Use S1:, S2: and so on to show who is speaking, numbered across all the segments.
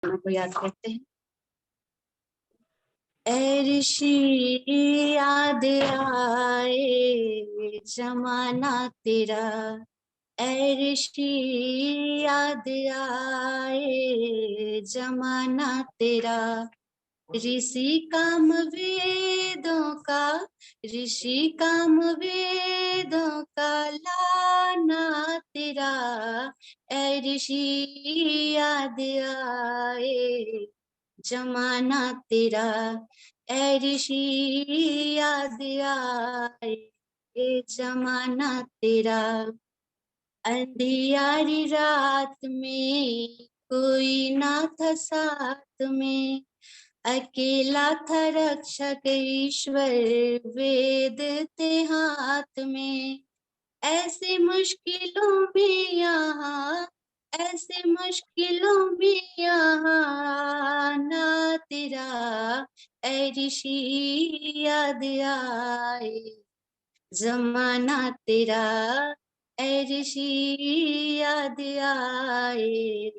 S1: को याद करते हैं। ऐ ऋषि याद आए जमाना तेरा, ऐ ऋषि याद आए जमाना तेरा। ऋषि काम वेदों का, ऋषि काम वेदों का लाना तेरा, ऐ ऋषि याद आए जमाना तेरा, ऐ ऋषि याद आए जमाना तेरा। अंधियारी रात में कोई ना था साथ में, अकेला था रक्षक ईश्वर वेद थे हाथ में। ऐसे मुश्किलों में यहाँ, ऐसे मुश्किलों में यहाँ ना तेरा, ऐ ऋषि याद आए जमाना तेरा, ऐ ऋषि याद आए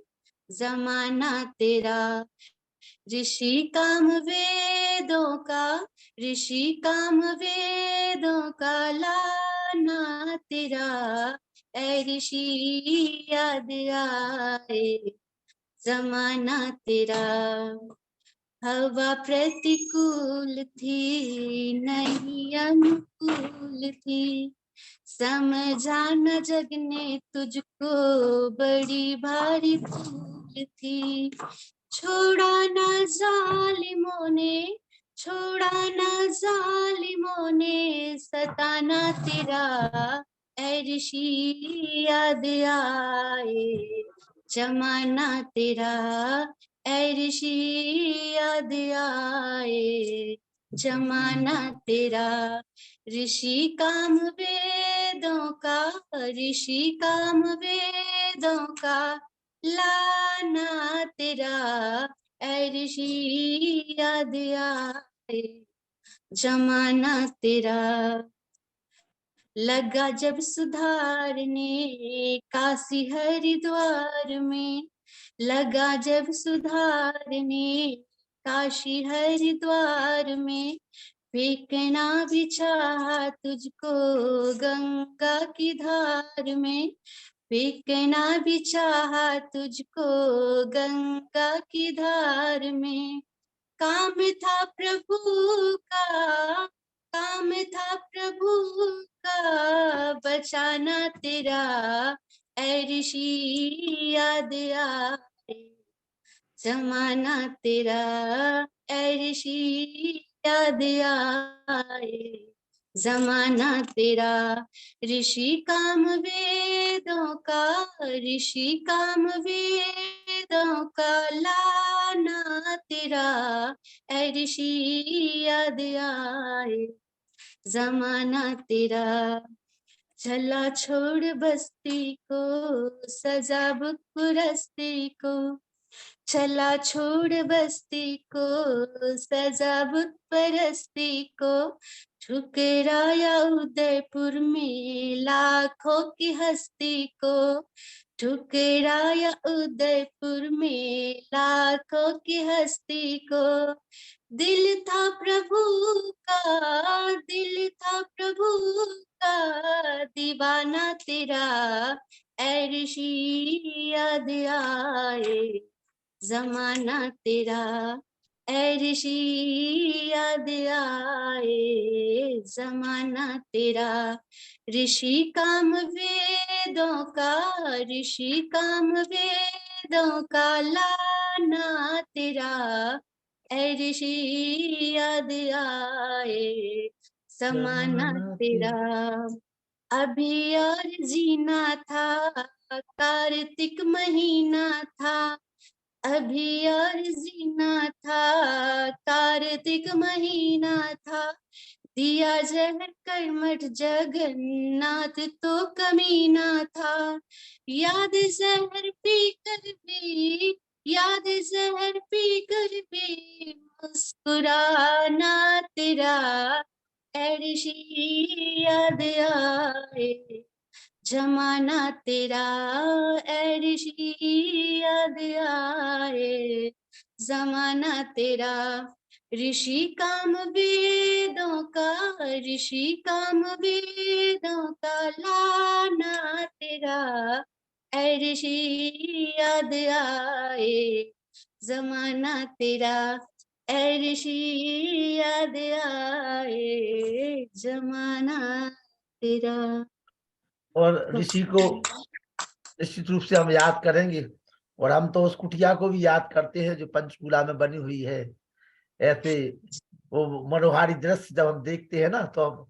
S1: जमाना तेरा। ऋषि काम वेदों का, ऋषि काम वेदों का लाना तेरा, ऐ ऋषि याद आए जमाना तेरा। हवा प्रतिकूल थी नहीं अनुकूल थी, समझा न जग ने तुझको बड़ी भारी भूल थी। छोड़ा न जालिमों ने, छोड़ा न जालिमों ने सताना तेरा, ऐ ऋषि याद आए जमाना तेरा, ऐ ऋषि याद आए जमाना तेरा। ऋषि काम वेदों का, ऋषि काम वेदों का लाना तेरा, ऐ ऋषि याद आए जमाना तेरा। लगा जब सुधारने काशी हरिद्वार में, लगा जब सुधारने काशी हरिद्वार में, फेंकना भी चाहा तुझको गंगा की धार में, फेंकना भी चाहा तुझको गंगा की धार में। काम था प्रभु का, काम था प्रभु का बचाना तेरा, ऐ ऋषि याद आए जमाना तेरा, ऐ ऋषि याद आए जमाना तेरा। ऋषि काम वेदों का, ऋषि काम वेदों का लाना तेरा, ऐ ऋषि याद आए जमाना तेरा। चला छोड़ बस्ती को सजा बुत पुरस्ती को, चला छोड़ बस्ती को सजा बुत परस्ती को, ठुकराया उदयपुर में लाखों की हस्ती को, ठुकराया उदयपुर में लाखों की हस्ती को। दिल था प्रभु का, दिल था प्रभु का दीवाना तेरा, ऐ ऋषि याद आए जमाना तेरा, ऐ ऋषि याद आए जमाना तेरा। ऋषि काम वेदों का, ऋषि काम वेदों का लाना तेरा, ऐ ऋषि याद आए जमाना तेरा। अभी और जीना था कार्तिक महीना था, अभी और जीना था कार्तिक महीना था। दिया जहर कर्मठ जगन्नाथ तो कमीना था, याद जहर पी कर भी, याद जहर पी कर भी मुस्कुराना तेरा, ऐ ऋषि याद आए जमाना तेरा ऐ ऋषि याद आए, जमाना तेरा ऋषि काम वेदों का, ऋषि काम वेदों का लाना तेरा ऐ ऋषि याद आए, जमाना तेरा ऐ ऋषि याद आए, जमाना तेरा।
S2: और ऋषि को निश्चित रूप से हम याद करेंगे, और हम तो उस कुटिया को भी याद करते हैं जो पंचकूला में बनी हुई है। ऐसे वो मनोहारी दृश्य जब हम देखते हैं ना, तो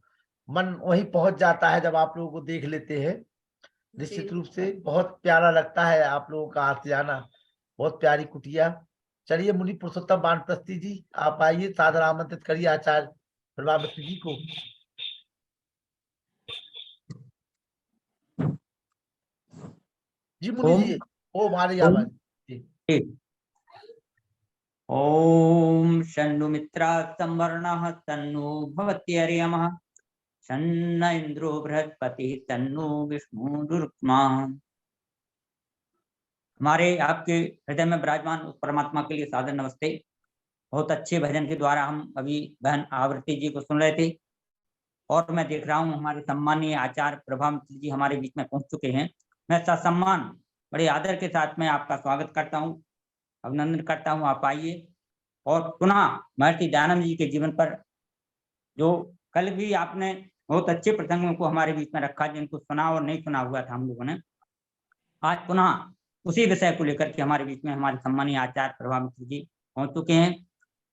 S2: मन वहीं पहुंच जाता है जब आप लोगों को देख लेते हैं। निश्चित रूप से बहुत प्यारा लगता है आप लोगों का आते आना, बहुत प्यारी कुटिया। चलिए मुनि पुरुषोत्तम वानप्रस्थी जी, आप आइए, सादर आमंत्रित करिए आचार्य प्रभावती जी को। जी मुनि जी, ओम हमारी आवाज जी।
S3: ओम शन्नु मित्रा संवरणः तन्नो भवत्यर्यमः, शन्न इंद्रो बृहस्पति तन्नो विष्णु दुर्गमा। हमारे आपके हृदय में विराजमान उस परमात्मा के लिए सादर नमस्ते। बहुत अच्छे भजन के द्वारा हम अभी बहन आवृत्ति जी को सुन रहे थे, और मैं देख रहा हूँ हमारे सम्मानीय आचार्य प्रभावती जी हमारे बीच में पहुंच चुके हैं। मैं ससम्मान बड़े आदर के साथ मैं आपका स्वागत करता हूँ, अभिनंदन करता हूँ। आप आइए। और पुनः महर्षि दयानंद जी के जीवन पर जो कल भी आपने बहुत अच्छे प्रसंगों को हमारे बीच में रखा, जिनको सुना और नहीं सुना हुआ था हम लोगों ने, आज पुनः उसी विषय को लेकर के हमारे बीच में हमारे सम्मानीय आचार्य प्रभावती जी पहुंच चुके हैं।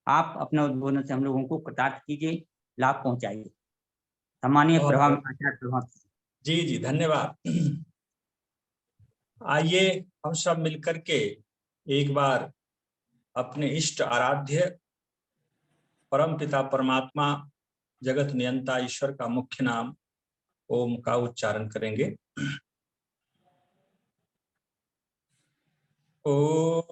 S3: आप अपने उद्बोधन से हम लोगों को कृतार्थ कीजिए, लाभ पहुंचाइए। सम्मानीय आचार्य प्रभावती
S4: जी जी, धन्यवाद। आइए हम सब मिलकर के एक बार अपने इष्ट आराध्य परम पिता परमात्मा जगत नियंता ईश्वर का मुख्य नाम ओम का उच्चारण करेंगे। ओ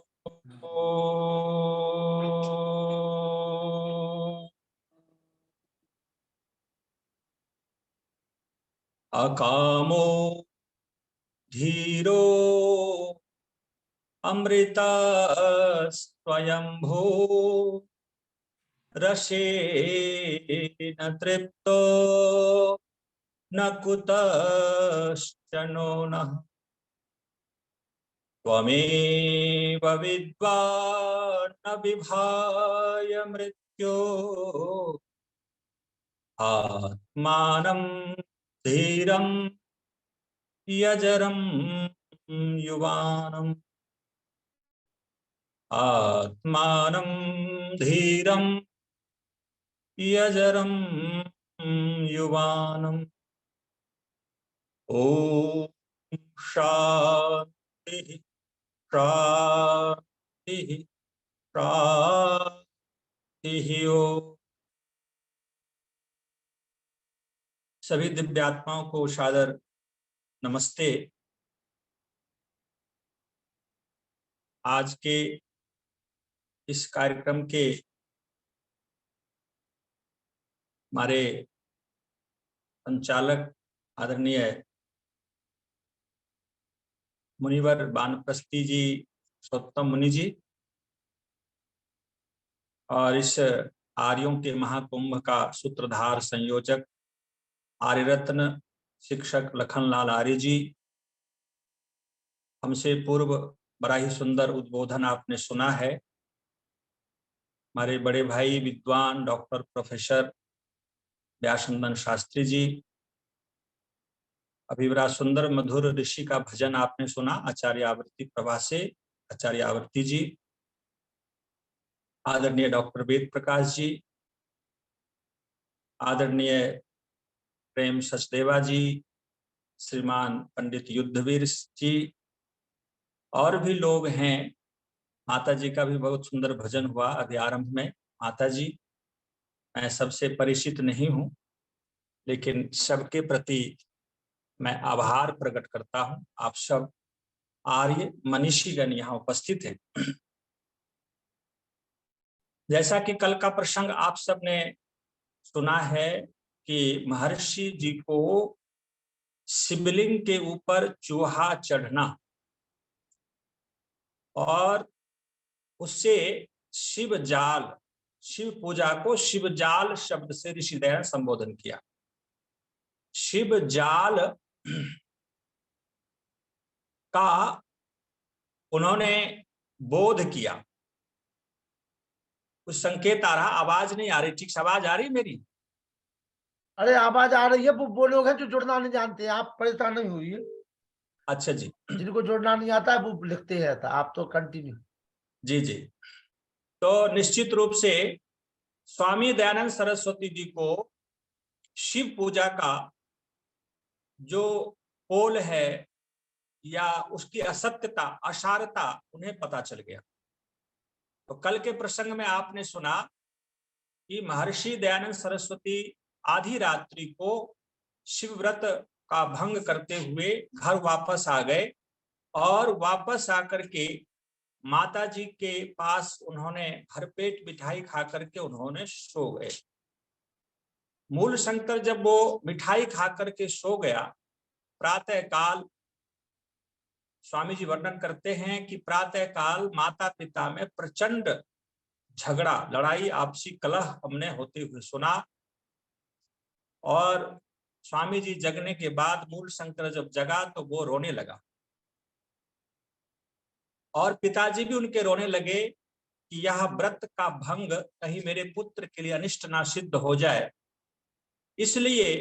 S4: अकामो धीरो अमृता स्वयंभू रसेन तृप्तो न कुतश्चनो नः, त्वमेव विद्वान् न विभाय मृत्यो आत्मानं धीरं यजरं युवानम्, आत्मानं धीरं यजरं युवानम्। ओम शांति शांति शांति। ओम। सभी दिव्यात्माओं को सादर नमस्ते। आज के इस कार्यक्रम के हमारे संचालक आदरणीय मुनिवर वानप्रस्थी जी, पुरुषोत्तम मुनि जी, और इस आर्यों के महाकुंभ का सूत्रधार संयोजक आर्यरत्न शिक्षक लखनलाल आर्य जी, हमसे पूर्व बड़ा ही सुंदर उद्बोधन आपने सुना है। हमारे बड़े भाई विद्वान डॉक्टर प्रोफेसर व्यासनंदन शास्त्री जी, अभी बड़ा सुंदर मधुर ऋषि का भजन आपने सुना आचार्य आवृत्ति प्रभा से, आचार्य आवृत्ति जी, आदरणीय डॉक्टर वेद प्रकाश जी, आदरणीय प्रेम सचदेवा जी, श्रीमान पंडित युद्धवीर जी, और भी लोग हैं। माता जी का भी बहुत सुंदर भजन हुआ अभी आरंभ में। माता जी, मैं सबसे परिचित नहीं हूं, लेकिन सबके प्रति मैं आभार प्रकट करता हूं। आप सब आर्य मनीषीगण यहाँ उपस्थित हैं। जैसा कि कल का प्रसंग आप सब ने सुना है कि महर्षि जी को शिवलिंग के ऊपर चूहा चढ़ना और उससे शिव जाल, शिव पूजा को शिव जाल शब्द से ऋषि दयानंद ने संबोधन किया। शिव जाल का उन्होंने बोध किया। कुछ संकेत आ रहा, आवाज नहीं आ रही ठीक से, आवाज आ रही मेरी?
S2: अरे आवाज आ रही है, वो लोग हैं जो जुड़ना नहीं जानते, आप परेशान नहीं हुई।
S4: अच्छा जी,
S2: जिनको जुड़ना नहीं आता है वो लिखते हैं, तो आप तो कंटिन्यू।
S4: जी जी। तो निश्चित रूप से स्वामी दयानंद सरस्वती जी को शिव पूजा का जो पोल है या उसकी असत्यता, असारता उन्हें पता चल गया। तो कल के प्रसंग में आपने सुना कि महर्षि दयानंद सरस्वती आधी रात्रि को शिव व्रत का भंग करते हुए घर वापस आ गए और वापस आकर के माता जी के पास उन्होंने भरपेट मिठाई खा करके उन्होंने सो गए। मूल शंकर जब वो मिठाई खा करके सो गया, प्रातः काल स्वामी जी वर्णन करते हैं कि प्रातः काल माता पिता में प्रचंड झगड़ा, लड़ाई, आपसी कलह हमने होते हुए सुना। और स्वामी जी जगने के बाद मूल शंकर जब जगा तो वो रोने लगा और पिताजी भी उनके रोने लगे कि यह व्रत का भंग कहीं मेरे पुत्र के लिए अनिष्ट ना सिद्ध हो जाए। इसलिए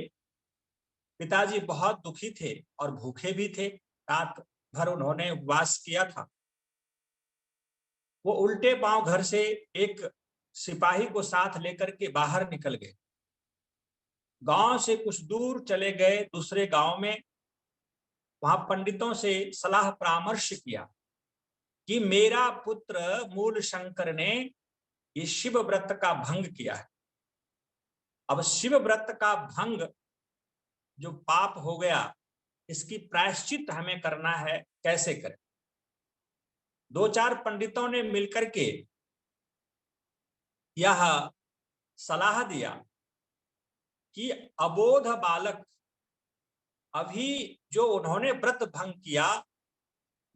S4: पिताजी बहुत दुखी थे और भूखे भी थे। रात भर उन्होंने उपवास किया था। वो उल्टे पांव घर से एक सिपाही को साथ लेकर के बाहर निकल गए। गांव से कुछ दूर चले गए दूसरे गांव में, वहां पंडितों से सलाह परामर्श किया कि मेरा पुत्र मूल शंकर ने ये शिव व्रत का भंग किया है। अब शिव व्रत का भंग जो पाप हो गया, इसकी प्रायश्चित हमें करना है, कैसे करें? दो चार पंडितों ने मिलकर के यह सलाह दिया कि अबोध बालक, अभी जो उन्होंने व्रत भंग किया,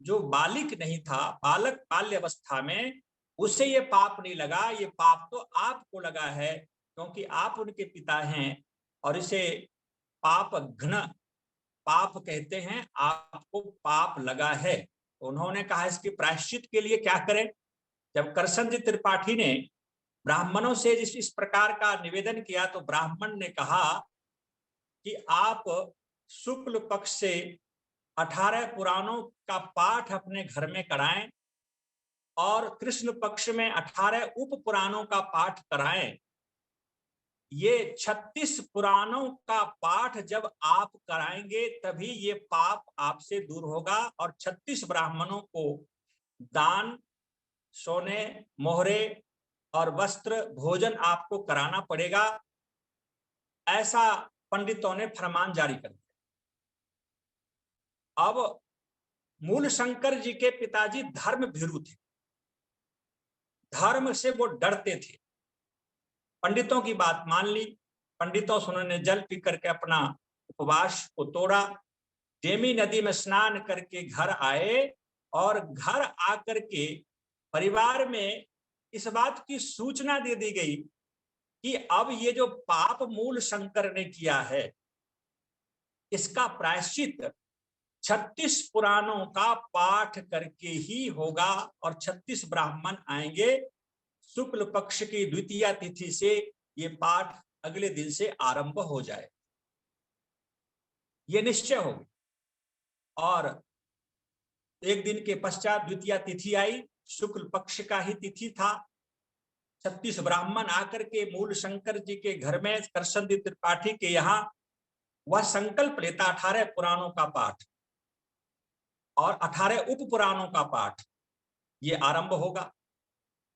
S4: जो बालिक नहीं था, बालक बाल्यावस्था में, उसे ये पाप नहीं लगा, ये पाप तो आपको लगा है क्योंकि आप उनके पिता हैं और इसे पाप घ्न पाप कहते हैं। आपको पाप लगा है। उन्होंने कहा इसके प्रायश्चित के लिए क्या करें? जब करशन जी त्रिपाठी ने ब्राह्मणों से इस प्रकार का निवेदन किया तो ब्राह्मण ने कहा कि आप शुक्ल पक्ष से 18 पुराणों का पाठ अपने घर में कराएं और कृष्ण पक्ष में 18 उप पुराणों का पाठ कराएं। ये 36 पुराणों का पाठ जब आप कराएंगे तभी ये पाप आपसे दूर होगा और 36 ब्राह्मणों को दान, सोने, मोहरे और वस्त्र, भोजन आपको कराना पड़ेगा। ऐसा पंडितों ने फरमान जारी कर दिया। अब मूल शंकर जी के पिताजी धर्म भीरु थे, धर्म से वो डरते थे। पंडितों की बात मान ली। पंडितों से उन्होंने जल पी करके अपना उपवास को तोड़ा, डेमी नदी में स्नान करके घर आए और घर आकर के परिवार में इस बात की सूचना दे दी गई कि अब ये जो पाप मूल शंकर ने किया है, इसका प्रायश्चित 36 पुराणों का पाठ करके ही होगा और 36 ब्राह्मण आएंगे। शुक्ल पक्ष की द्वितीय तिथि से ये पाठ अगले दिन से आरंभ हो जाए, ये निश्चय हो गया। और एक दिन के पश्चात द्वितीय तिथि आई, शुक्ल पक्ष का ही तिथि था। 36 ब्राह्मण आकर के मूल शंकर जी के घर में करशन जी त्रिपाठी के यहाँ वह संकल्प लेता 18 पुराणों का पाठ और 18 उप पुराणों का पाठ ये आरंभ होगा।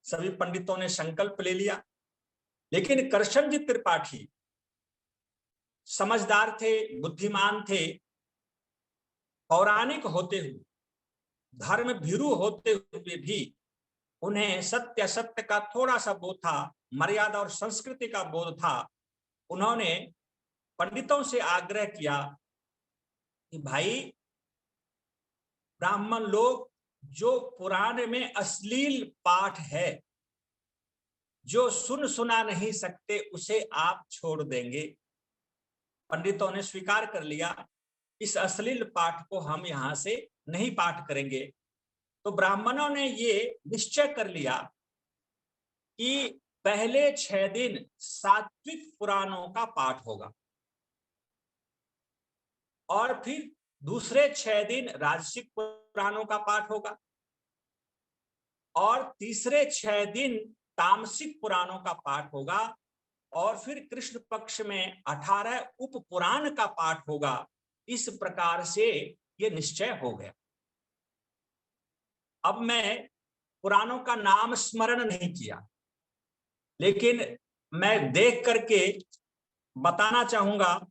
S4: सभी पंडितों ने संकल्प ले लिया, लेकिन करशन जी त्रिपाठी समझदार थे, बुद्धिमान थे। पौराणिक होते हुए, धर्म भीरु होते हुए भी उन्हें सत्य असत्य का थोड़ा सा बोध था, मर्यादा और संस्कृति का बोध था। उन्होंने पंडितों से आग्रह किया कि भाई ब्राह्मण लोग, जो पुराण में अश्लील पाठ है, जो सुना नहीं सकते, उसे आप छोड़ देंगे। पंडितों ने स्वीकार कर लिया, इस अश्लील पाठ को हम यहां से नहीं पाठ करेंगे। तो ब्राह्मणों ने ये निश्चय कर लिया कि पहले 6 दिन सात्विक पुराणों का पाठ होगा और फिर दूसरे 6 दिन राजसिक पुराणों का पाठ होगा और तीसरे 6 दिन तामसिक पुराणों का पाठ होगा और फिर कृष्ण पक्ष में 18 उप पुराण का पाठ होगा। इस प्रकार से ये निश्चय हो गया। अब मैं पुराणों का नाम स्मरण नहीं किया, लेकिन मैं देख करके बताना चाहूंगा,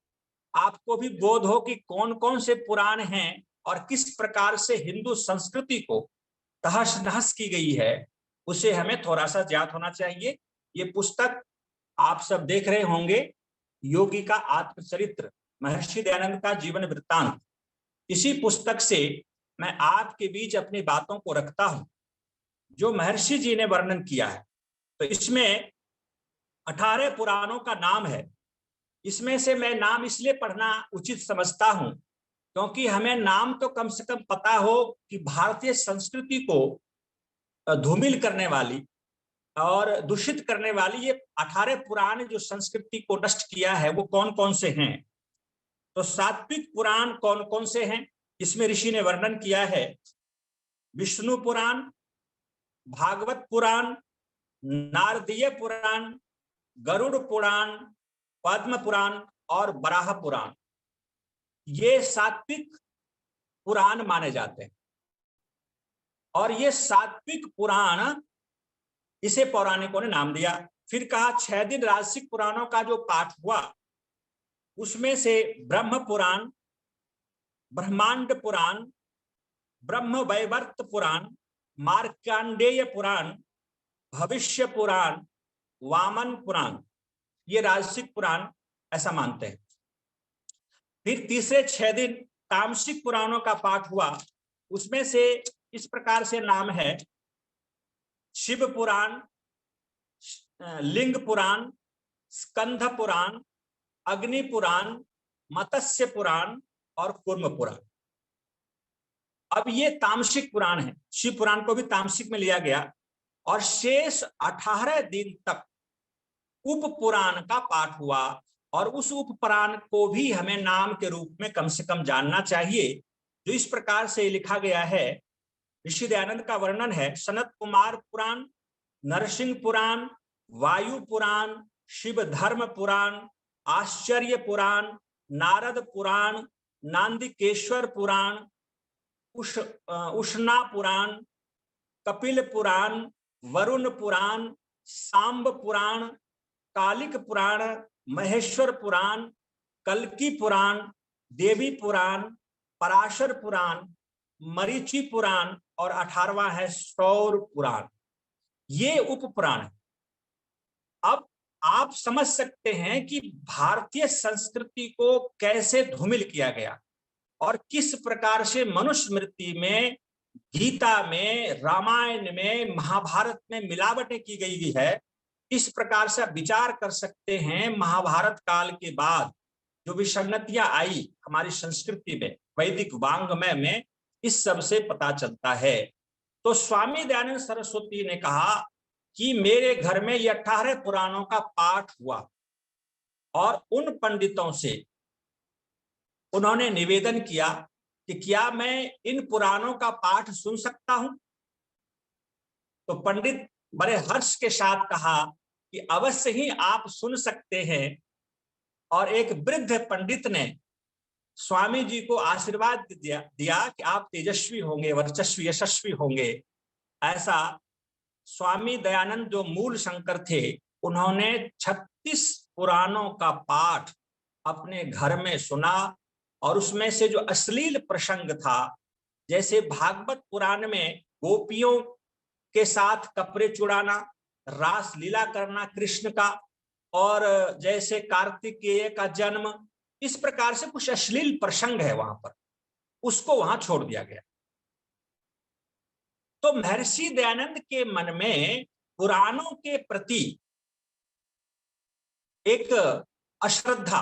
S4: आपको भी बोध हो कि कौन कौन से पुराण हैं और किस प्रकार से हिंदू संस्कृति को तहस नहस की गई है, उसे हमें थोड़ा सा ज्ञात होना चाहिए। ये पुस्तक आप सब देख रहे होंगे, योगी का आत्मचरित्र, महर्षि दयानंद का जीवन वृत्तांत। इसी पुस्तक से मैं आपके बीच अपनी बातों को रखता हूं जो महर्षि जी ने वर्णन किया है। तो इसमें 18 पुराणों का नाम है। इसमें से मैं नाम इसलिए पढ़ना उचित समझता हूं क्योंकि हमें नाम तो कम से कम पता हो कि भारतीय संस्कृति को धूमिल करने वाली और दूषित करने वाली ये 18 पुराण जो संस्कृति को नष्ट किया है वो कौन कौन से हैं। तो सात्विक पुराण कौन कौन से हैं, इसमें ऋषि ने वर्णन किया है। विष्णु पुराण, भागवत पुराण, नारदीय पुराण, गरुड़ पुराण, पद्म पुराण और बराह पुराण, ये सात्विक पुराण माने जाते हैं। और ये सात्विक पुराण, इसे पौराणिकों ने नाम दिया। फिर कहा 6 दिन राजसिक पुराणों का जो पाठ हुआ उसमें से ब्रह्म पुराण, ब्रह्मांड पुराण, ब्रह्म वैवर्त पुराण, मार्कंडेय पुराण, भविष्य पुराण, वामन पुराण, ये राजसिक पुराण ऐसा मानते हैं। फिर तीसरे 6 दिन तामसिक पुराणों का पाठ हुआ। उसमें से इस प्रकार से नाम है: शिव पुराण, लिंग पुराण, स्कंध पुराण, अग्नि पुराण, मत्स्य पुराण और कूर्म पुराण। अब ये तामसिक पुराण है। शिव पुराण को भी तामसिक में लिया गया और शेष 18 दिन तक उप पुराण का पाठ हुआ और उस उप पुराण को भी हमें नाम के रूप में कम से कम जानना चाहिए, जो इस प्रकार से लिखा गया है। ऋषि दयानंद का वर्णन है: सनत कुमार पुराण, नरसिंह पुराण, वायु पुराण, शिव धर्म पुराण, आश्चर्य पुराण, नारद पुराण, नांदिकेश्वर पुराण, उष्णा पुराण, कपिल पुराण, वरुण पुराण, सांब पुराण, कालिक पुराण, महेश्वर पुराण, कल्की पुराण, देवी पुराण, पराशर पुराण, मरीचि पुराण और 18वां है सौर पुराण। ये उप पुराण है। अब आप समझ सकते हैं कि भारतीय संस्कृति को कैसे धूमिल किया गया और किस प्रकार से मनुस्मृति में, गीता में, रामायण में, महाभारत में मिलावटें की गई है। इस प्रकार से विचार कर सकते हैं महाभारत काल के बाद जो विसंगतियां आई हमारी संस्कृति में, वैदिक वांग्मय में, इस सब से पता चलता है। तो स्वामी दयानंद सरस्वती ने कहा कि मेरे घर में ये 18 पुराणों का पाठ हुआ और उन पंडितों से उन्होंने निवेदन किया कि क्या मैं इन पुराणों का पाठ सुन सकता हूं। तो पंडित बड़े हर्ष के साथ कहा कि अवश्य ही आप सुन सकते हैं। और एक वृद्ध पंडित ने स्वामी जी को आशीर्वाद दिया कि आप तेजस्वी होंगे, वर्चस्वी, यशस्वी होंगे। ऐसा स्वामी दयानंद जो मूल शंकर थे, उन्होंने 36 पुराणों का पाठ अपने घर में सुना और उसमें से जो अश्लील प्रसंग था, जैसे भागवत पुराण में गोपियों के साथ कपड़े चुड़ाना, रास लीला करना कृष्ण का, और जैसे कार्तिकेय का जन्म, इस प्रकार से कुछ अश्लील प्रसंग है वहां पर। उसको वहां छोड़ दिया गया। तो महर्षि दयानंद के मन में पुराणों के प्रति एक अश्रद्धा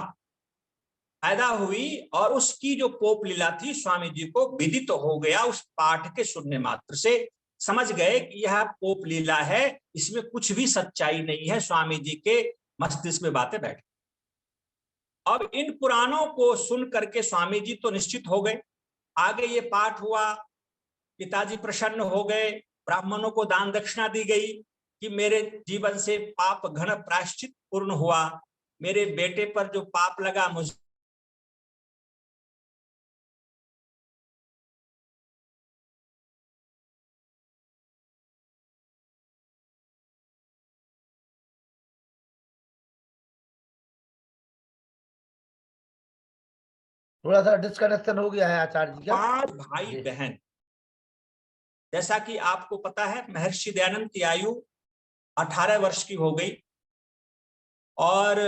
S4: पैदा हुई और उसकी जो पोप लीला थी स्वामी जी को विदित तो हो गया। उस पाठ के सुनने मात्र से समझ गए कि यह पोप लीला है, इसमें कुछ भी सच्चाई नहीं है। स्वामी जी के मस्तिष्क में बातें बैठ, अब इन पुराणों को सुन करके स्वामी जी तो निश्चित हो गए। आगे ये पाठ हुआ, पिताजी प्रसन्न हो गए, ब्राह्मणों को दान दक्षिणा दी गई कि मेरे जीवन से पाप घन प्रायश्चित पूर्ण हुआ, मेरे बेटे पर जो पाप लगा मुझे
S2: थोड़ा सा डिस्कनेक्शन हो गया है आचार्य जी का।
S4: 5 भाई बहन, जैसा कि आपको पता है महर्षि दयानंद की आयु 18 वर्ष की हो गई और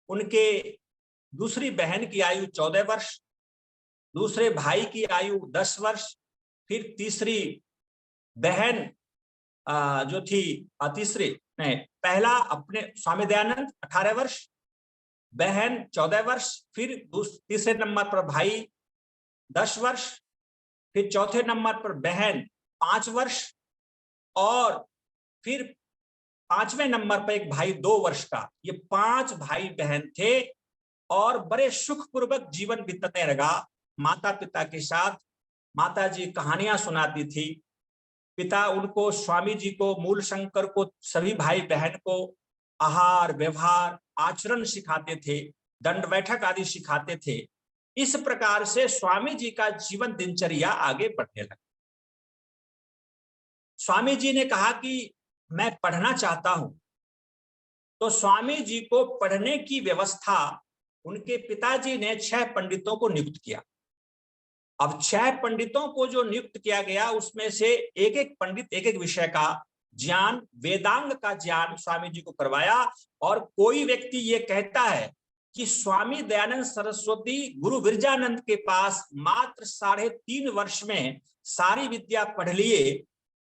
S4: उनके दूसरी बहन की आयु 14 वर्ष, दूसरे भाई की आयु 10 वर्ष, फिर तीसरी बहन जो थी तीसरी नहीं, पहला अपने स्वामी दयानंद 18 वर्ष, बहन 14 वर्ष, फिर तीसरे नंबर पर भाई 10 वर्ष, फिर चौथे नंबर पर बहन 5 वर्ष और फिर 5वें नंबर पर एक भाई 2 वर्ष का। ये 5 भाई बहन थे और बड़े सुखपूर्वक जीवन बीतने लगा माता पिता के साथ। माता जी कहानियां सुनाती थी, पिता उनको स्वामी जी को, मूल शंकर को, सभी भाई बहन को आहार व्यवहार आचरण सिखाते थे, दंड बैठक आदि सिखाते थे। इस प्रकार से स्वामी जी का जीवन दिनचर्या आगे बढ़ने लगा। स्वामी जी ने कहा कि मैं पढ़ना चाहता हूं, तो स्वामी जी को पढ़ने की व्यवस्था उनके पिताजी ने 6 पंडितों को नियुक्त किया। अब 6 पंडितों को जो नियुक्त किया गया उसमें से एक एक पंडित एक एक विषय का ज्ञान, वेदांग का ज्ञान स्वामी जी को करवाया। और कोई व्यक्ति ये कहता है कि स्वामी दयानंद सरस्वती गुरु विरजानंद के पास मात्र 3.5 वर्ष में सारी विद्या पढ़ लिए,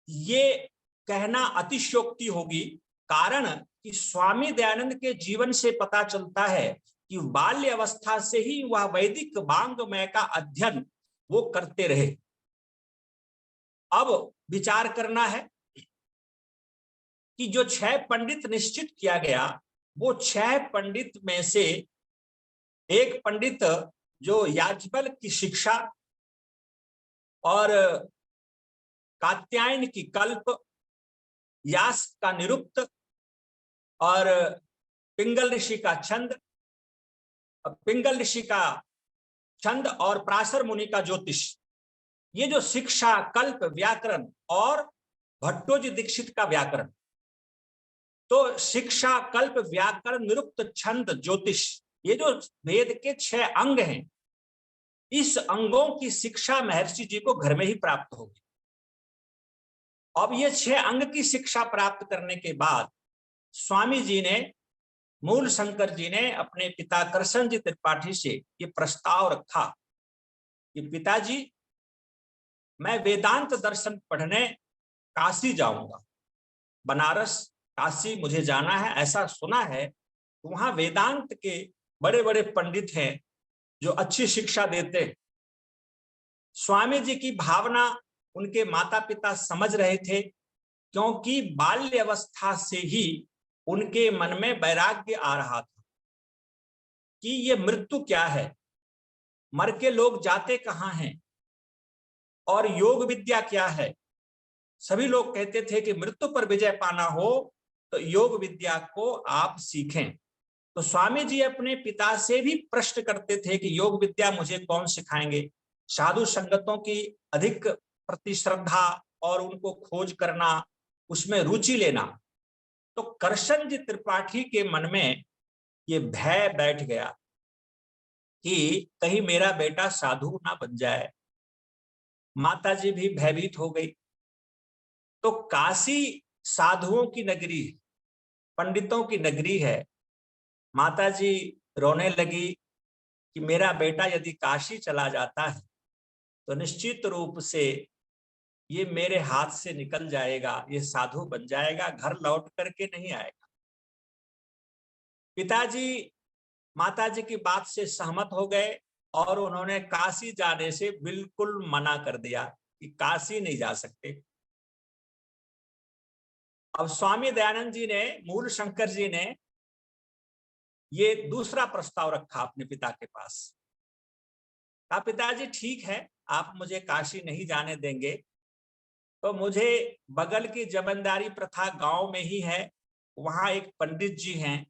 S4: ये कहना अतिशयोक्ति होगी। कारण कि स्वामी दयानंद के जीवन से पता चलता है कि बाल्य अवस्था से ही वह वैदिक वांग्मय का अध्ययन वो करते रहे। अब विचार करना है कि जो 6 पंडित निश्चित किया गया, वो 6 पंडित में से एक पंडित जो याज्ञवल्क्य की शिक्षा और कात्यायन की कल्प, यास का निरुक्त और पिंगल ऋषि का छंद, पिंगल ऋषि का छंद और पराशर मुनि का ज्योतिष, ये जो शिक्षा कल्प व्याकरण और भट्टोजी दीक्षित का व्याकरण, तो शिक्षा कल्प व्याकरण निरुक्त छंद ज्योतिष, ये जो वेद के 6 अंग हैं, इस अंगों की शिक्षा महर्षि जी को घर में ही प्राप्त होगी। अब ये 6 अंग की शिक्षा प्राप्त करने के बाद स्वामी जी ने, मूल शंकर जी ने अपने पिता कृष्ण जी त्रिपाठी से ये प्रस्ताव रखा कि पिताजी, मैं वेदांत दर्शन पढ़ने काशी जाऊंगा, बनारस काशी मुझे जाना है। ऐसा सुना है वहां वेदांत के बड़े बड़े पंडित हैं जो अच्छी शिक्षा देते हैं। स्वामी जी की भावना उनके माता पिता समझ रहे थे, क्योंकि बाल्य अवस्था से ही उनके मन में वैराग्य आ रहा था कि ये मृत्यु क्या है, मर के लोग जाते कहाँ हैं, और योग विद्या क्या है। सभी लोग कहते थे कि मृत्यु पर विजय पाना हो तो योग विद्या को आप सीखें। तो स्वामी जी अपने पिता से भी प्रश्न करते थे कि योग विद्या मुझे कौन सिखाएंगे। साधु संगतों की अधिक प्रति श्रद्धा और उनको खोज करना, उसमें रुचि लेना। तो कृष्ण जी त्रिपाठी के मन में ये भय बैठ गया कि कहीं मेरा बेटा साधु ना बन जाए। माता जी भी भयभीत हो गई। तो काशी साधुओं की नगरी, पंडितों की नगरी है। माता जी रोने लगी कि मेरा बेटा यदि काशी चला जाता है तो निश्चित रूप से ये मेरे हाथ से निकल जाएगा, ये साधु बन जाएगा, घर लौट करके नहीं आएगा। पिताजी माताजी की बात से सहमत हो गए और उन्होंने काशी जाने से बिल्कुल मना कर दिया कि काशी नहीं जा सकते। अब स्वामी दयानंद जी ने, मूल शंकर जी ने ये दूसरा प्रस्ताव रखा अपने पिता के पास। कहा, पिताजी ठीक है, आप मुझे काशी नहीं जाने देंगे तो मुझे बगल की जमींदारी प्रथा गांव में ही है, वहां एक पंडित जी हैं,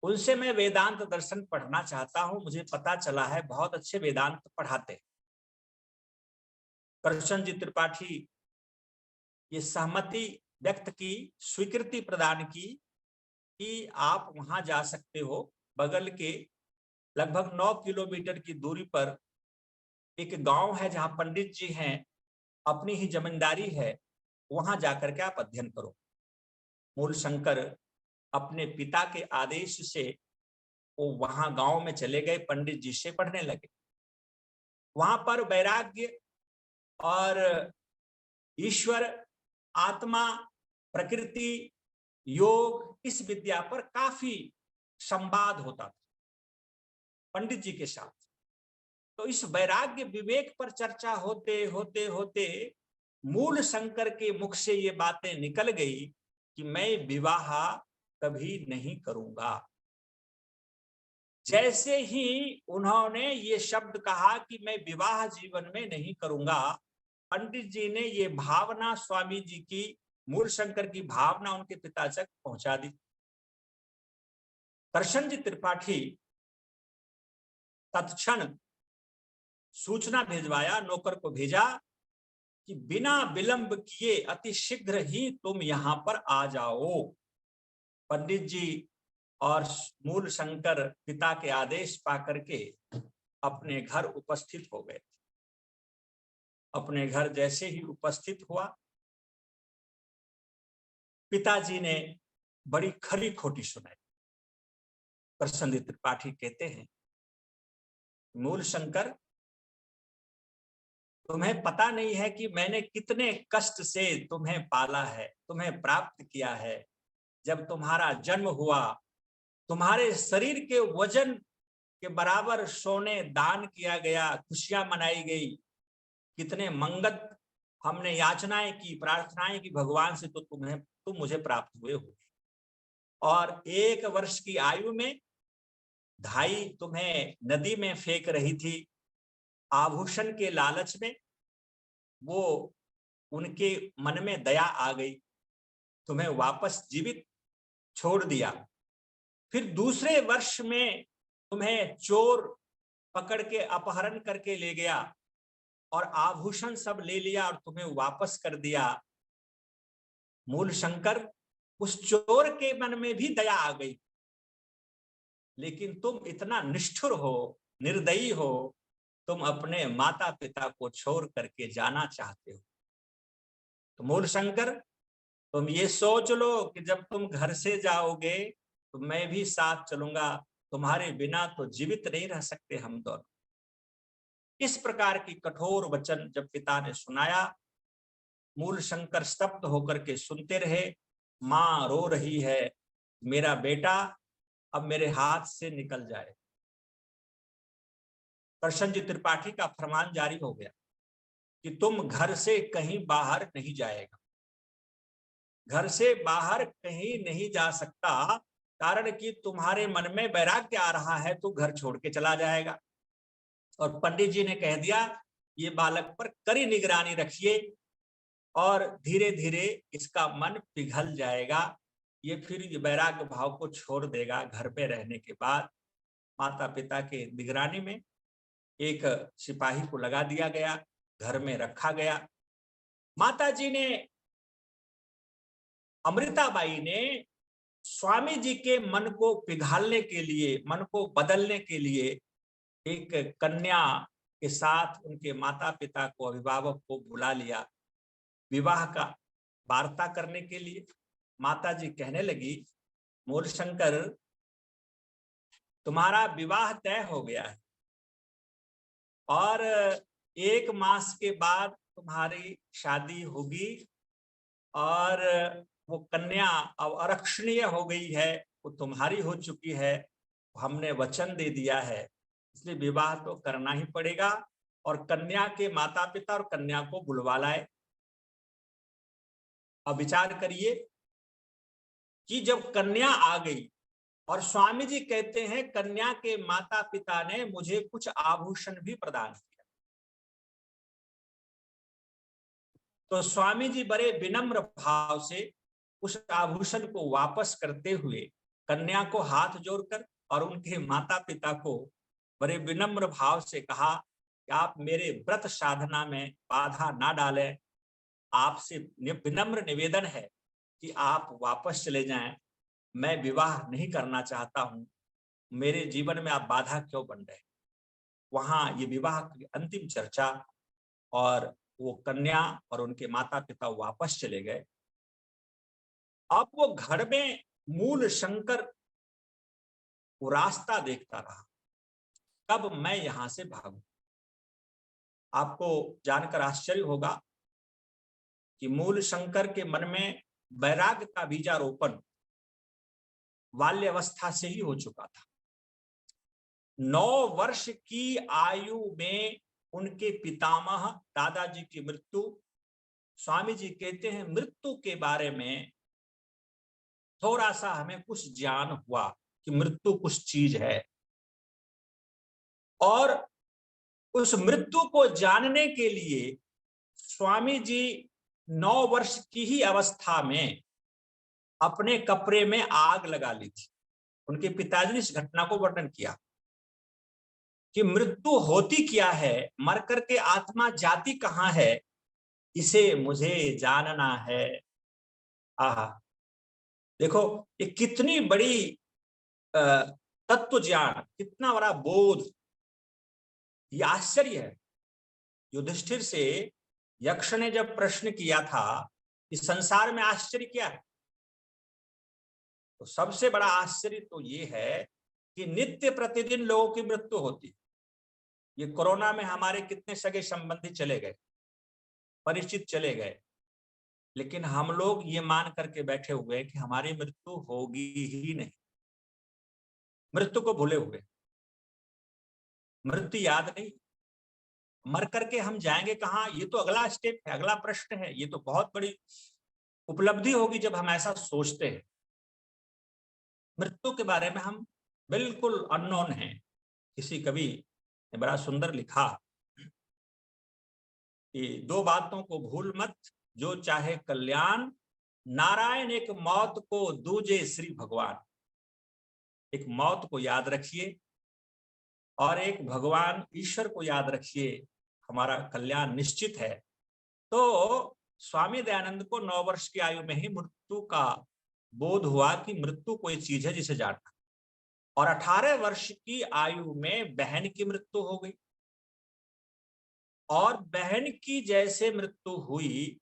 S4: उनसे मैं वेदांत दर्शन पढ़ना चाहता हूं। मुझे पता चला है बहुत अच्छे वेदांत पढ़ाते। करशन जी त्रिपाठी ये सहमति व्यक्त की, स्वीकृति प्रदान की कि आप वहां जा सकते हो। बगल के लगभग 9 किलोमीटर की दूरी पर एक गांव है जहां पंडित जी हैं, अपनी ही जमींदारी है, वहां जाकर के आप अध्ययन करो। मूल शंकर अपने पिता के आदेश से वो वहां गांव में चले गए, पंडित जी से पढ़ने लगे। वहां पर वैराग्य और ईश्वर, आत्मा, प्रकृति, योग, इस विद्या पर काफी संवाद होता था पंडित जी के साथ। तो इस वैराग्य विवेक पर चर्चा होते होते होते मूल शंकर के मुख से ये बातें निकल गई कि मैं विवाह कभी नहीं करूंगा। जैसे ही उन्होंने ये शब्द कहा कि मैं विवाह जीवन में नहीं करूंगा, पंडित जी ने ये भावना स्वामी जी की, मूल शंकर की भावना उनके पिता तक पहुंचा दी। करशन जी त्रिपाठी तत्क्षण सूचना भेजवाया, नौकर को भेजा कि बिना विलंब किए अति शीघ्र ही तुम यहां पर आ जाओ। पंडित जी और मूल शंकर पिता के आदेश पाकर के अपने घर उपस्थित हो गए। अपने घर जैसे ही उपस्थित हुआ, पिताजी ने बड़ी खरी खोटी सुनाई। करशन जी त्रिपाठी कहते हैं, मूल शंकर, तुम्हें पता नहीं है कि मैंने कितने कष्ट से तुम्हें पाला है, तुम्हें प्राप्त किया है। जब तुम्हारा जन्म हुआ, तुम्हारे शरीर के वजन के बराबर सोने दान किया गया, खुशियां मनाई गई, कितने मंगत हमने याचनाएं की, प्रार्थनाएं की भगवान से, तो तुम मुझे प्राप्त हुए हो। और 1 वर्ष की आयु में धाई तुम्हें नदी में फेंक रही थी, आभूषण के लालच में वो उनके मन में दया आ गई, तुम्हें वापस जीवित छोड़ दिया। फिर दूसरे वर्ष में तुम्हें चोर पकड़ के अपहरण करके ले गया और आभूषण सब ले लिया और तुम्हें वापस कर दिया। मूल शंकर, उस चोर के मन में भी दया आ गई, लेकिन तुम इतना निष्ठुर हो, निर्दयी हो, तुम अपने माता पिता को छोड़ करके जाना चाहते हो। तो मूल शंकर, तुम ये सोच लो कि जब तुम घर से जाओगे तो मैं भी साथ चलूंगा, तुम्हारे बिना तो जीवित नहीं रह सकते हम दोनों। इस प्रकार की कठोर वचन जब पिता ने सुनाया, मूल शंकर स्तब्ध होकर के सुनते रहे। मां रो रही है, मेरा बेटा अब मेरे हाथ से निकल जाए। करशन जी त्रिपाठी का फरमान जारी हो गया कि तुम घर से कहीं बाहर नहीं जाएगा, घर से बाहर कहीं नहीं जा सकता, कारण कि तुम्हारे मन में वैराग्य आ रहा है, तो घर छोड़ के चला जाएगा। और पंडित जी ने कह दिया, ये बालक पर कड़ी निगरानी रखिए और धीरे धीरे इसका मन पिघल जाएगा, ये फिर वैराग्य भाव को छोड़ देगा। घर पे रहने के बाद माता पिता के निगरानी में एक सिपाही को लगा दिया गया, घर में रखा गया। माता जी ने, अमृताबाई ने स्वामी जी के मन को पिघालने के लिए, मन को बदलने के लिए एक कन्या के साथ उनके माता पिता को, अभिभावक को बुला लिया विवाह का वार्ता करने के लिए। माता जी कहने लगी, मूल शंकर, तुम्हारा विवाह तय हो गया है और 1 मास के बाद तुम्हारी शादी होगी और वो कन्या अब आरक्षणीय हो गई है, वो तुम्हारी हो चुकी है, हमने वचन दे दिया है, इसलिए विवाह तो करना ही पड़ेगा। और कन्या के माता पिता और कन्या को बुलवा लाए। अब विचार करिए कि जब कन्या आ गई और स्वामी जी कहते हैं कन्या के माता पिता ने मुझे कुछ आभूषण भी प्रदान किया, तो स्वामी जी बड़े विनम्र भाव से उस आभूषण को वापस करते हुए कन्या को हाथ जोड़कर और उनके माता पिता को बड़े विनम्र भाव से कहा कि आप मेरे व्रत साधना में बाधा ना डालें, आपसे विनम्र निवेदन है कि आप वापस चले जाएं, मैं विवाह नहीं करना चाहता हूं, मेरे जीवन में आप बाधा क्यों बन रहे। वहां ये विवाह की अंतिम चर्चा और वो कन्या और उनके माता पिता वापस चले गए। अब वो घर में मूल शंकर वो रास्ता देखता रहा, कब मैं यहां से भागूं। आपको जानकर आश्चर्य होगा कि मूल शंकर के मन में वैराग्य का बीजारोपण बाल्यावस्था से ही हो चुका था। 9 वर्ष की आयु में उनके पितामह दादाजी की मृत्यु। स्वामी जी कहते हैं मृत्यु के बारे में थोड़ा सा हमें कुछ ज्ञान हुआ कि मृत्यु कुछ चीज है, और उस मृत्यु को जानने के लिए स्वामी जी 9 वर्ष की ही अवस्था में अपने कपड़े में आग लगा ली थी। उनके पिताजी ने इस घटना को वर्णन किया कि मृत्यु होती क्या है, मर करके आत्मा जाती कहां है, इसे मुझे जानना है। आहा, देखो ये कितनी बड़ी तत्व ज्ञान, कितना बड़ा बोध, ये आश्चर्य है। युधिष्ठिर से यक्ष ने जब प्रश्न किया था इस संसार में आश्चर्य क्या है, तो सबसे बड़ा आश्चर्य तो ये है कि नित्य प्रतिदिन लोगों की मृत्यु होती। ये कोरोना में हमारे कितने सगे संबंधी चले गए, परिचित चले गए, लेकिन हम लोग ये मान करके बैठे हुए कि हमारी मृत्यु होगी ही नहीं, मृत्यु को भूले हुए, मृत्यु याद नहीं, मर करके हम जाएंगे कहां, ये तो अगला स्टेप है, अगला प्रश्न है। ये तो बहुत बड़ी उपलब्धि होगी जब हम ऐसा सोचते हैं। मृत्यु के बारे में हम बिल्कुल अननोन हैं। किसी कवि ने बड़ा सुंदर लिखा कि 2 बातों को भूल मत, जो चाहे कल्याण, नारायण एक मौत को दूजे श्री भगवान। एक मौत को याद रखिए और एक भगवान ईश्वर को याद रखिए, हमारा कल्याण निश्चित है। तो स्वामी दयानंद को 9 वर्ष की आयु में ही मृत्यु का बोध हुआ कि मृत्यु कोई चीज है जिसे जानना, और 18 वर्ष की आयु में बहन की मृत्यु हो गई। और बहन की जैसे मृत्यु हुई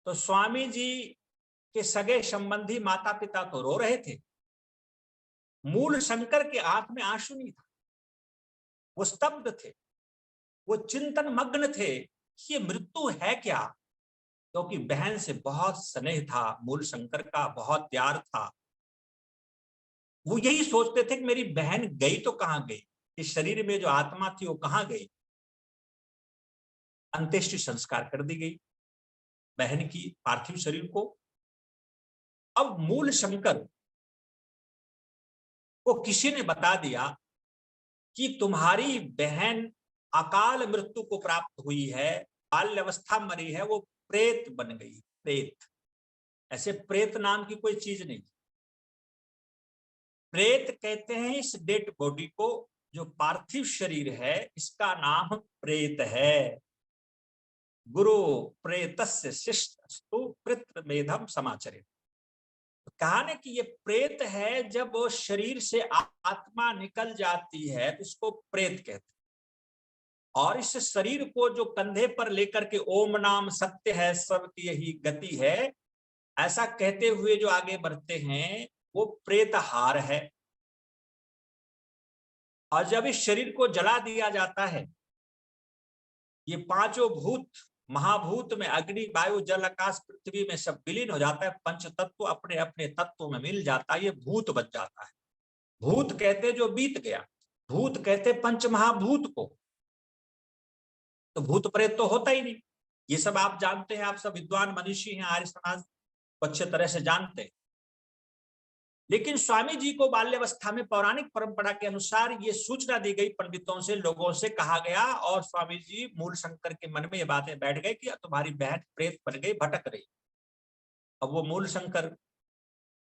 S4: तो स्वामी जी के सगे संबंधी माता पिता तो रो रहे थे, मूल शंकर के आंख में आंसू नहीं था, वो स्तब्ध थे, वो चिंतन मग्न थे कि ये मृत्यु है क्या, क्योंकि बहन से बहुत स्नेह था, मूल शंकर का बहुत प्यार था। वो यही सोचते थे कि मेरी बहन गई तो कहां गई, इस शरीर में जो आत्मा थी वो कहां गई। अंत्येष्टि संस्कार कर दी गई बहन की पार्थिव शरीर को। अब मूल शंकर को किसी ने बता दिया कि तुम्हारी बहन अकाल मृत्यु को प्राप्त हुई है, बाल्यावस्था मरी है, वो प्रेत बन गई। प्रेत, ऐसे प्रेत नाम की कोई चीज नहीं। प्रेत कहते हैं इस डेड बॉडी को, जो पार्थिव शरीर है इसका नाम प्रेत है। गुरु प्रेतस्य शिष्टस्तु पितृमेधम समाचरित। कहा ना कि ये प्रेत है, जब वो शरीर से आत्मा निकल जाती है तो इसको प्रेत कहते हैं। और इस शरीर को जो कंधे पर लेकर के ओम नाम सत्य है सबकी यही गति है, ऐसा कहते हुए जो आगे बढ़ते हैं वो प्रेतहार है। और जब इस शरीर को जला दिया जाता है ये पांचों भूत, महाभूत में अग्नि, वायु, जल, आकाश, पृथ्वी में सब विलीन हो जाता है, पंच तत्व अपने अपने तत्वों में मिल जाता है, ये भूत बन जाता है। भूत कहते जो बीत गया, भूत कहते पंच महाभूत को, तो भूत प्रेत तो होता ही नहीं। ये सब आप जानते हैं, आप सब विद्वान मनीषी हैं, आर्य समाज को अच्छे तरह से जानते हैं। लेकिन स्वामी जी को बाल्यावस्था में पौराणिक परंपरा के अनुसार ये सूचना दी गई, पंडितों से, लोगों से कहा गया, और स्वामी जी मूल शंकर के मन में ये बातें बैठ गई कि तुम्हारी बहन प्रेत बन गई, भटक रही। अब वो मूल शंकर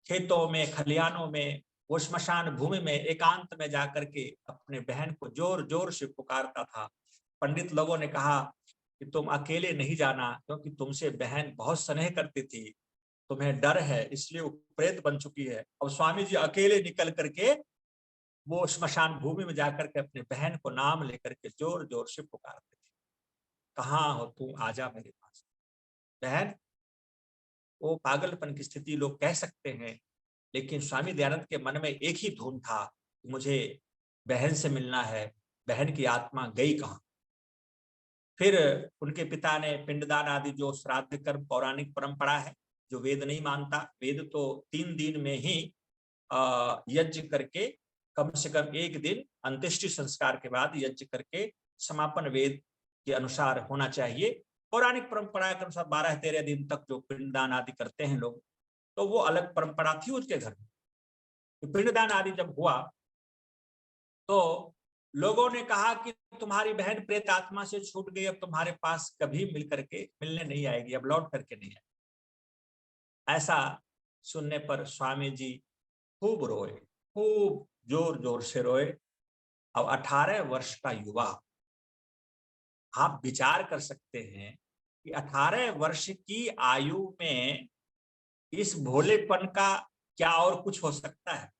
S4: खेतों में, खलियानों में, वो श्मशान भूमि में एकांत में जाकर के अपने बहन को जोर जोर से पुकारता था। पंडित लोगों ने कहा कि तुम अकेले नहीं जाना, क्योंकि तुमसे बहन बहुत स्नेह करती थी, तुम्हें डर है, इसलिए वो प्रेत बन चुकी है। और स्वामी जी अकेले निकल करके वो श्मशान भूमि में जाकर के अपने बहन को नाम लेकर के जोर जोर से पुकारते थे, कहाँ हो तू, आजा मेरे पास। बहन, वो पागलपन की स्थिति लोग कह सकते हैं, लेकिन स्वामी दयानंद के मन में एक ही धुन था, मुझे बहन से मिलना है, बहन की आत्मा गई कहाँ। फिर उनके पिता ने पिंडदान आदि, जो श्राद्ध कर्म पौराणिक परंपरा है, जो वेद नहीं मानता, वेद तो 3 दिन में ही यज्ञ करके, कम से कम 1 दिन अंत्येष्टि संस्कार के बाद यज्ञ करके समापन वेद के अनुसार होना चाहिए। पौराणिक परंपरा के अनुसार 12-13 दिन तक जो पिंडदान आदि करते हैं लोग, तो वो अलग परंपरा थी उसके घर में। पिंडदान आदि जब हुआ तो लोगों ने कहा कि तुम्हारी बहन प्रेत आत्मा से छूट गई, अब तुम्हारे पास कभी मिल करके मिलने नहीं आएगी, अब लौट करके नहीं आएगी। ऐसा सुनने पर स्वामी जी खूब रोए, खूब जोर जोर से रोए। अब 18 वर्ष का युवा, आप विचार कर सकते हैं कि 18 वर्ष की आयु में इस भोलेपन का क्या और कुछ हो सकता है।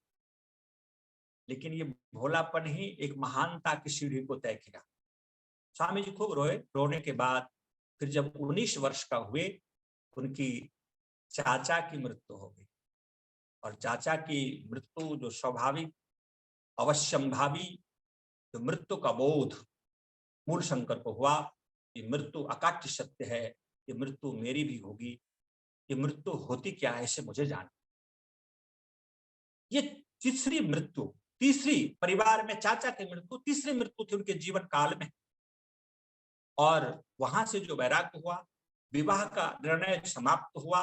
S4: लेकिन ये भोलापन ही एक महानता की सीढ़ी को तय किया। स्वामी जी खूब रोए। रोने के बाद फिर जब 19 वर्ष का हुए, उनकी चाचा की मृत्यु हो गई। और चाचा की मृत्यु जो स्वाभाविक अवश्यंभावी जो मृत्यु का बोध मूल शंकर को हुआ, ये मृत्यु अकाट्य सत्य है, ये मृत्यु मेरी भी होगी, ये मृत्यु होती क्या है इसे मुझे जान। ये तीसरी मृत्यु, तीसरी परिवार में चाचा की मृत्यु, तीसरी मृत्यु थी उनके जीवन काल में। और वहां से जो वैराग्य हुआ, विवाह का निर्णय समाप्त हुआ,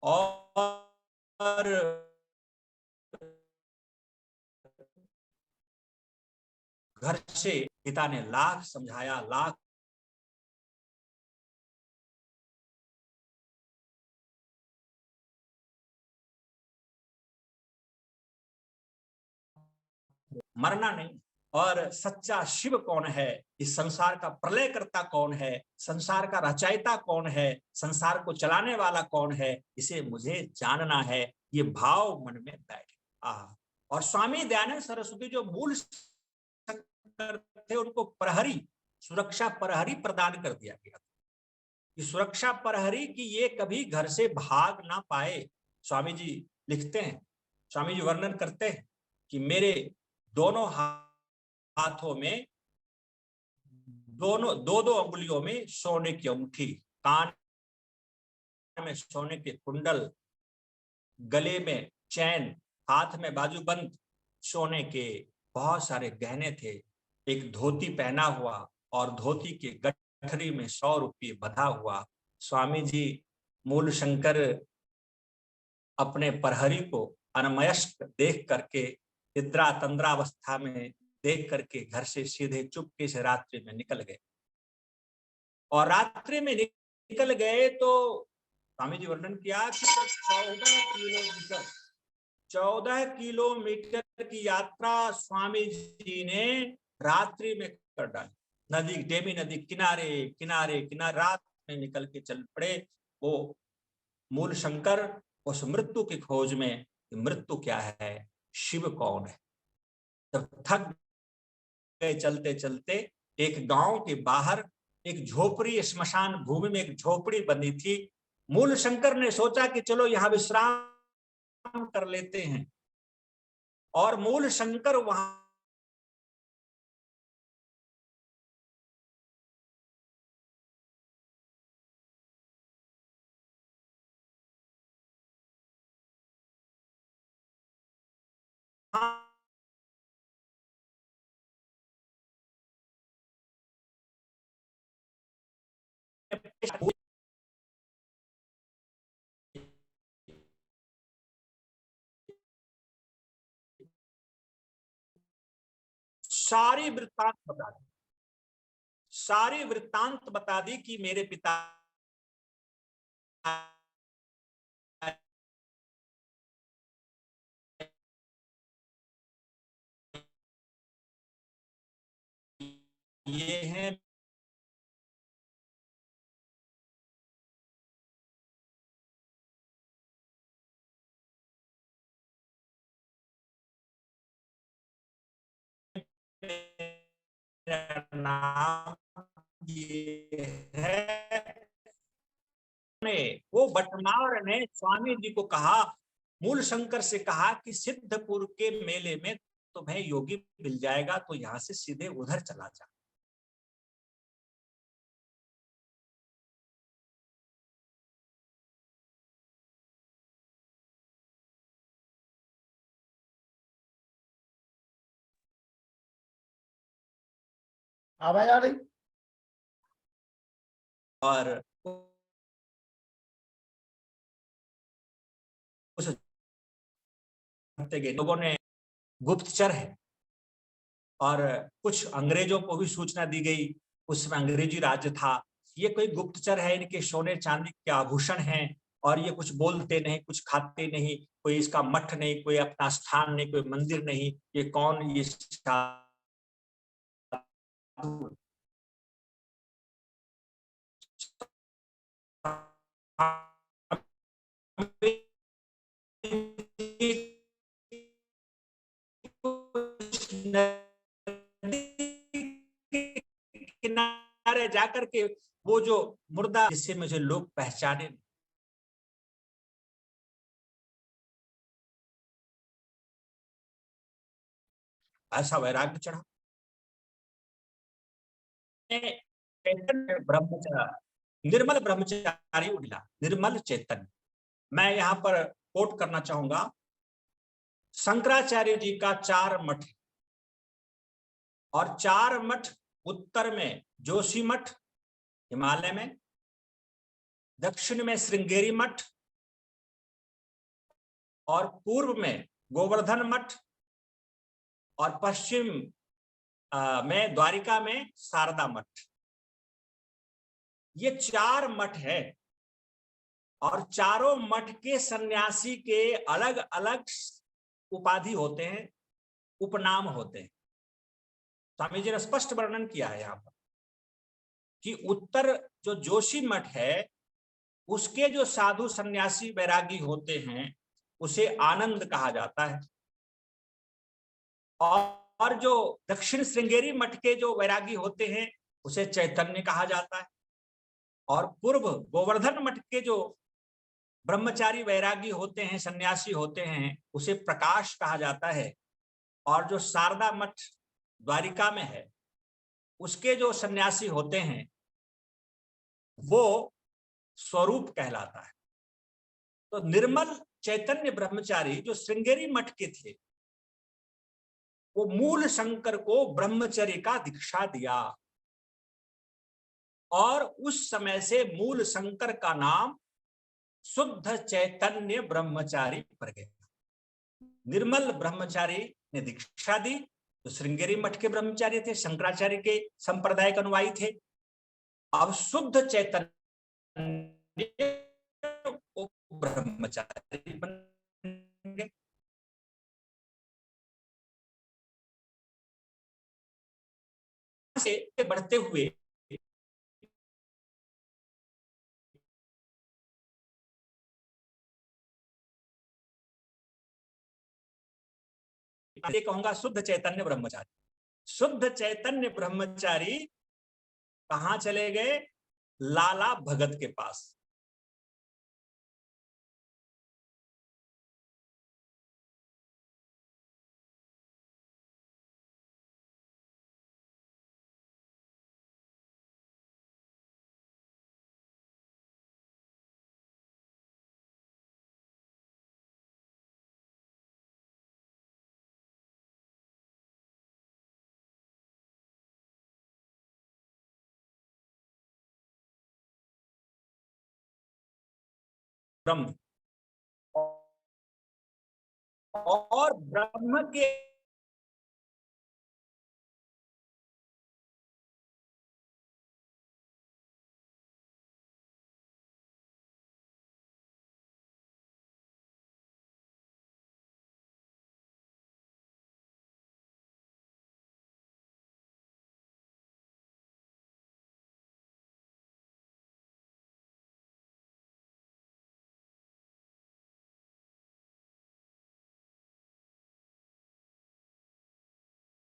S4: और घर से पिता ने लाख समझाया, लाख मरना नहीं। और सच्चा शिव कौन है, इस संसार का प्रलय करता कौन है, संसार का रचयिता कौन है, संसार को चलाने वाला कौन है, इसे मुझे जानना है। ये भाव मन में बैठ गया। और स्वामी दयानंद सरस्वती जो मूल शंकर थे, उनको प्रहरी, सुरक्षा प्रहरी प्रदान कर दिया गया। कि सुरक्षा प्रहरी की ये कभी घर से भाग ना पाए। स्वामी जी लिखते हैं, स्वामी जी वर्णन करते हैं कि मेरे दोनों हाथों में, दोनों 2-2 अंगुलियों में सोने की अंगूठी, कान में सोने के कुंडल, गले में चैन, हाथ में बाजूबंद सोने के बहुत सारे गहने थे। एक धोती पहना हुआ और धोती के गठरी में 100 रुपये बंधा हुआ। स्वामी जी मूल शंकर अपने प्रहरी को अनमयस्क देख करके, निद्रा तंद्रावस्था में देख करके घर से सीधे चुपके से रात्रि में निकल गए। और रात्रि में निकल गए तो स्वामी जी वर्णन किया कि 14 किलोमीटर की यात्रा स्वामी जी ने रात्रि में कर डाली। नदी, डेमी नदी किनारे किनारे किनारे रात में निकल के चल पड़े। वो मूल शंकर उस मृत्यु की खोज में, मृत्यु क्या है, शिव कौन है। जब थक गए चलते चलते, एक गांव के बाहर एक झोपड़ी, श्मशान भूमि में एक झोपड़ी बनी थी। मूल शंकर ने सोचा कि चलो यहां विश्राम कर लेते हैं। और मूल शंकर वहां सारी वृत्तांत बता दी, सारी वृत्तांत बता दी कि मेरे पिता ये हैं, नाम ये है। वो बटमार ने स्वामी जी को कहा, मूल शंकर से कहा कि सिद्धपुर के मेले में तुम्हें योगी मिल जाएगा, तो यहां से सीधे उधर चला जा।
S2: आवाज आ रही?
S4: और उस लोगों ने गुप्तचर है, और कुछ अंग्रेजों को भी सूचना दी गई, उसमें अंग्रेजी राज्य था, ये कोई गुप्तचर है, इनके सोने चांदी के आभूषण हैं, और ये कुछ बोलते नहीं, कुछ खाते नहीं, कोई इसका मठ नहीं, कोई अपना स्थान नहीं, कोई मंदिर नहीं, ये कौन, ये किनारे जाकर के वो जो मुर्दा, जिससे मुझे लोग पहचाने, ऐसा वैराग्य चढ़ा। ब्रह्मचारी, निर्मल ब्रह्मचारी उठला, निर्मल चैतन्य। मैं यहाँ पर कोट करना चाहूंगा, शंकराचार्य जी का 4 मठ, और 4 मठ उत्तर में जोशी मठ हिमालय में, दक्षिण में श्रृंगेरी मठ, और पूर्व में गोवर्धन मठ, और पश्चिम में द्वारिका में शारदा मठ। ये 4 मठ है, और चारों मठ के सन्यासी के अलग अलग उपाधि होते हैं, उपनाम होते हैं। स्वामी जी ने स्पष्ट वर्णन किया है यहाँ पर कि उत्तर जो जोशी मठ है, उसके जो साधु सन्यासी वैरागी होते हैं उसे आनंद कहा जाता है, और जो दक्षिण श्रृंगेरी मठ के जो वैरागी होते हैं उसे चैतन्य कहा जाता है, और पूर्व गोवर्धन मठ के जो ब्रह्मचारी वैरागी होते हैं, सन्यासी होते हैं, उसे प्रकाश कहा जाता है, और जो शारदा मठ द्वारिका में है उसके जो सन्यासी होते हैं वो स्वरूप कहलाता है। तो निर्मल चैतन्य ब्रह्मचारी जो श्रृंगेरी मठ के थे, वो मूल शंकर को ब्रह्मचर्य का दीक्षा दिया, और उस समय से मूल शंकर का नाम शुद्ध चैतन्य ब्रह्मचारी पड़ गया। निर्मल ब्रह्मचारी ने दीक्षा दी, तो श्रृंगेरी मठ के ब्रह्मचारी थे, शंकराचार्य के संप्रदाय के अनुयायी थे। अब शुद्ध चैतन्य ब्रह्मचारी बन गए। से बढ़ते हुए कहूंगा शुद्ध चैतन्य ब्रह्मचारी। शुद्ध चैतन्य ब्रह्मचारी कहां चले गए? लाला भगत के पास। ब्रह्म, और ब्रह्म के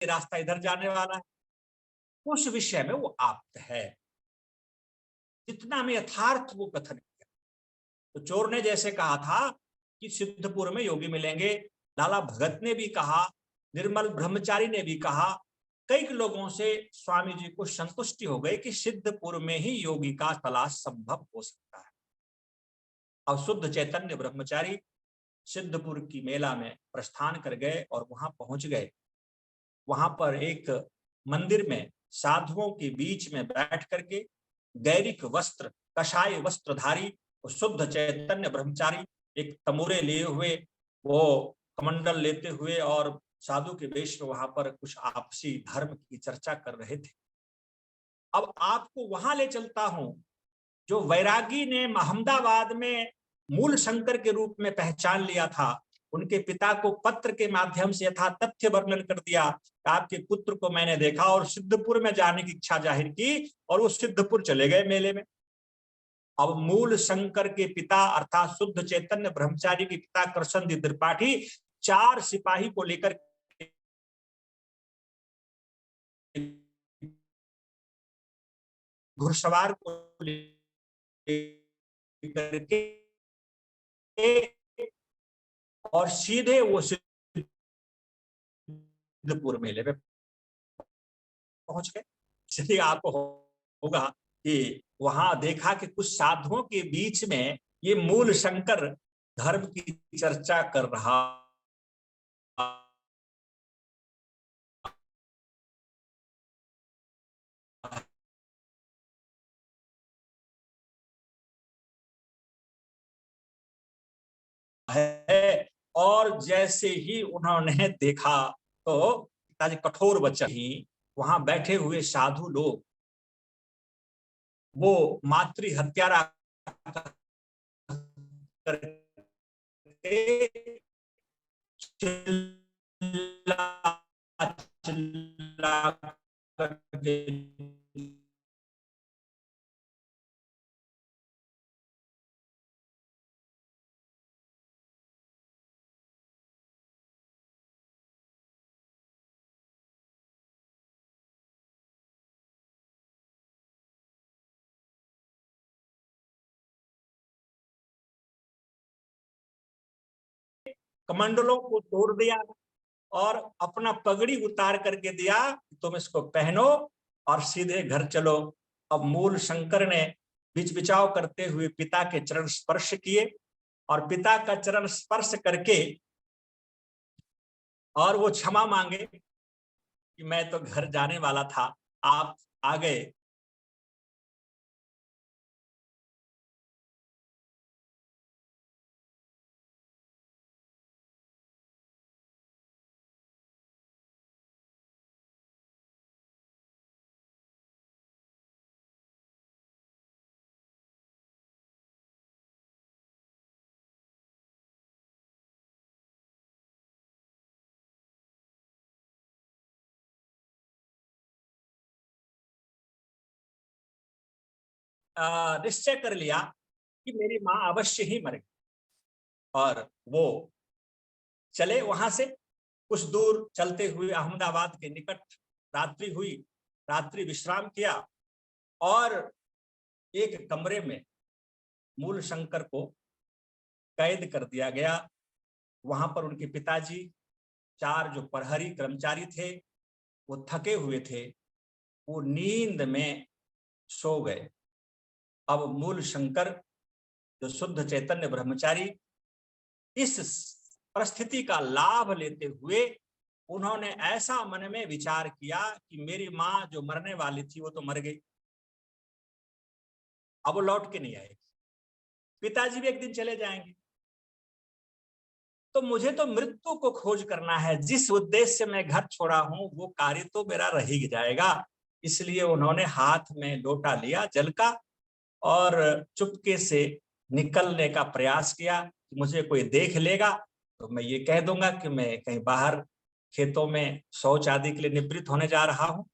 S4: रास्ता इधर जाने वाला है, उस विषय में वो आप्त है, जितना में यथार्थ वो कथन किया। तो चोर ने जैसे कहा था कि सिद्धपुर में योगी मिलेंगे, लाला भगत ने भी कहा, निर्मल ब्रह्मचारी ने भी कहा, कई लोगों से स्वामी जी को संतुष्टि हो गई कि सिद्धपुर में ही योगी का तलाश संभव हो सकता है। अब शुद्ध चैतन्य ब्रह्मचारी सिद्धपुर की मेला में प्रस्थान कर गए और वहां पहुंच गए। वहां पर एक मंदिर में साधुओं के बीच में बैठ करके गैरिक वस्त्र, कषाय वस्त्रधारी शुद्ध चैतन्य ब्रह्मचारी एक तमूरे लिए हुए, वो कमंडल लेते हुए और साधु के वेश में वहां पर कुछ आपसी धर्म की चर्चा कर रहे थे। अब आपको वहां ले चलता हूं, जो वैरागी ने अहमदाबाद में मूल शंकर के रूप में पहचान लिया था, उनके पिता को पत्र के माध्यम से यथा तथ्य वर्णन कर दिया, आपके पुत्र को मैंने देखा और सिद्धपुर में जाने की इच्छा जाहिर की, और वो सिद्धपुर चले गए मेले में। अब मूल शंकर के पिता अर्थात शुद्ध चैतन्य ब्रह्मचारी के पिता कृष्ण त्रिपाठी 4 सिपाही को लेकर घुड़सवार को लेकर के और सीधे वो सिद्धपुर मेले में पहुंच गए। इसलिए आपको होगा कि वहां देखा कि कुछ साधुओं के बीच में ये मूल शंकर धर्म की चर्चा कर रहा है। और जैसे ही उन्होंने देखा तो पिताजी कठोर वचन ही, वहां बैठे हुए साधु लोग वो मातृ हत्यारा कमंडलों को तोड़ दिया और अपना पगड़ी उतार करके दिया, तुम इसको पहनो और सीधे घर चलो। अब मूल शंकर ने बिचबिचाव करते हुए पिता के चरण स्पर्श किए और पिता का चरण स्पर्श करके और वो क्षमा मांगे कि मैं तो घर जाने वाला था, आप आ गए। निश्चय कर लिया कि मेरी माँ अवश्य ही मरेगी, और वो चले। वहां से कुछ दूर चलते हुए अहमदाबाद के निकट रात्रि हुई, रात्रि विश्राम किया और एक कमरे में मूल शंकर को कैद कर दिया गया। वहां पर उनके पिताजी, 4 जो प्रहरी कर्मचारी थे, वो थके हुए थे, वो नींद में सो गए। अब मूल शंकर जो शुद्ध चैतन्य ब्रह्मचारी, इस परिस्थिति का लाभ लेते हुए उन्होंने ऐसा मन में विचार किया कि मेरी माँ जो मरने वाली थी वो तो मर गई, अब वो लौट के नहीं आएगी, पिताजी भी एक दिन चले जाएंगे, तो मुझे तो मृत्यु को खोज करना है। जिस उद्देश्य से मैं घर छोड़ा हूं वो कार्य तो मेरा रह ही जाएगा। इसलिए उन्होंने हाथ में लोटा लिया जल का और चुपके से निकलने का प्रयास किया कि मुझे कोई देख लेगा तो मैं ये कह दूंगा कि मैं कहीं बाहर खेतों में शौच आदि के लिए निवृत्त होने जा रहा हूं,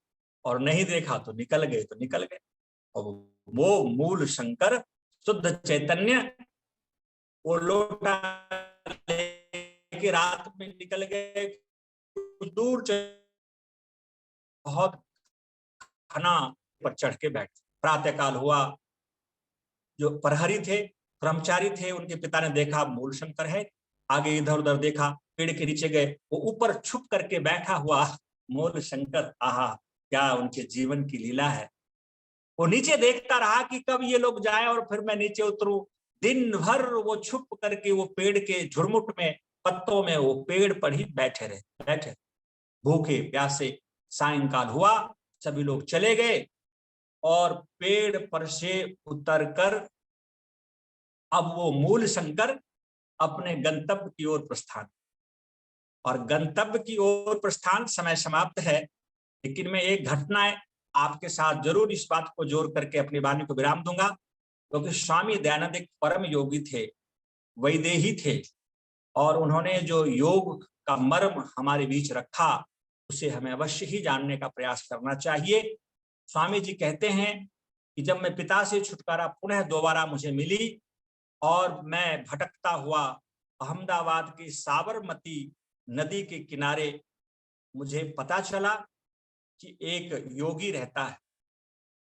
S4: और नहीं देखा तो निकल गए तो निकल गए। और वो मूल शंकर शुद्ध चैतन्य वो लोटा लेके रात में निकल गए, कुछ दूर बहुत घना पर चढ़ के बैठ। प्रातःकाल हुआ, जो प्रहरी थे, कर्मचारी थे, उनके पिता ने देखा मूल शंकर है। आगे इधर उधर देखा, पेड़ के नीचे गए, वो ऊपर छुप करके बैठा हुआ मूल शंकर। आहा, क्या उनके जीवन की लीला है। वो नीचे देखता रहा कि कब ये लोग जाए और फिर मैं नीचे उतरूं। दिन भर वो छुप करके वो पेड़ के झुरमुट में, पत्तों में, वो पेड़ पर ही बैठे रहे, बैठे भूखे प्यासे। सायंकाल हुआ, सभी लोग चले गए और पेड़ पर से उतरकर अब वो मूल शंकर अपने गंतव्य की ओर प्रस्थान। और गंतव्य की ओर प्रस्थान, समय समाप्त है, लेकिन मैं एक घटना आपके साथ जरूर इस बात को जोड़ करके अपनी वाणी को विराम दूंगा, क्योंकि स्वामी दयानंद एक परम योगी थे, वैदेही थे, और उन्होंने जो योग का मर्म हमारे बीच रखा उसे हमें अवश्य ही जानने का प्रयास करना चाहिए। स्वामी जी कहते हैं कि जब मैं पिता से छुटकारा पुनः दोबारा मुझे मिली और मैं भटकता हुआ अहमदाबाद की साबरमती नदी के किनारे मुझे पता चला कि एक योगी रहता है,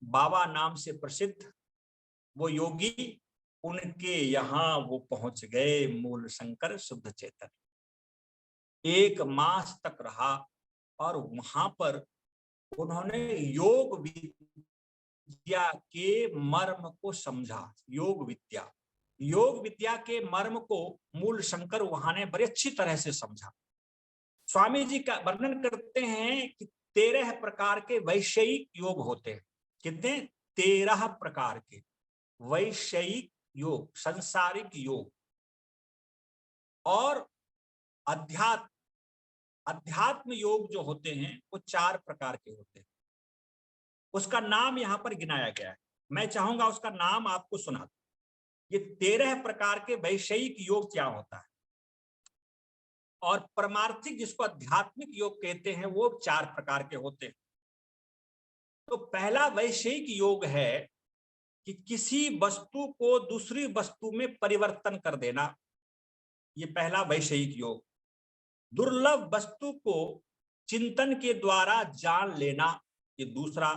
S4: बाबा नाम से प्रसिद्ध वो योगी, उनके यहाँ वो पहुंच गए मूल शंकर शुद्ध चेतन। 1 मास तक रहा और वहां पर उन्होंने योग विद्या के मर्म को समझा। योग विद्या के मर्म को मूल शंकर वहां ने बड़ी अच्छी तरह से समझा। स्वामी जी का वर्णन करते हैं कि 13 प्रकार के वैषयिक योग होते हैं। कितने? 13 प्रकार के वैषयिक योग, संसारिक योग। और अध्यात्म योग जो होते हैं वो 4 प्रकार के होते हैं। उसका नाम यहां पर गिनाया गया है, मैं चाहूंगा उसका नाम आपको सुना दूं। ये 13 प्रकार के वैषयिक योग क्या होता है, और परमार्थिक जिसको आध्यात्मिक योग कहते हैं वो 4 प्रकार के होते हैं। तो पहला वैषयिक योग है कि किसी वस्तु को दूसरी वस्तु में परिवर्तन कर देना, ये पहला वैषयिक योग। दुर्लभ वस्तु को चिंतन के द्वारा जान लेना, ये दूसरा।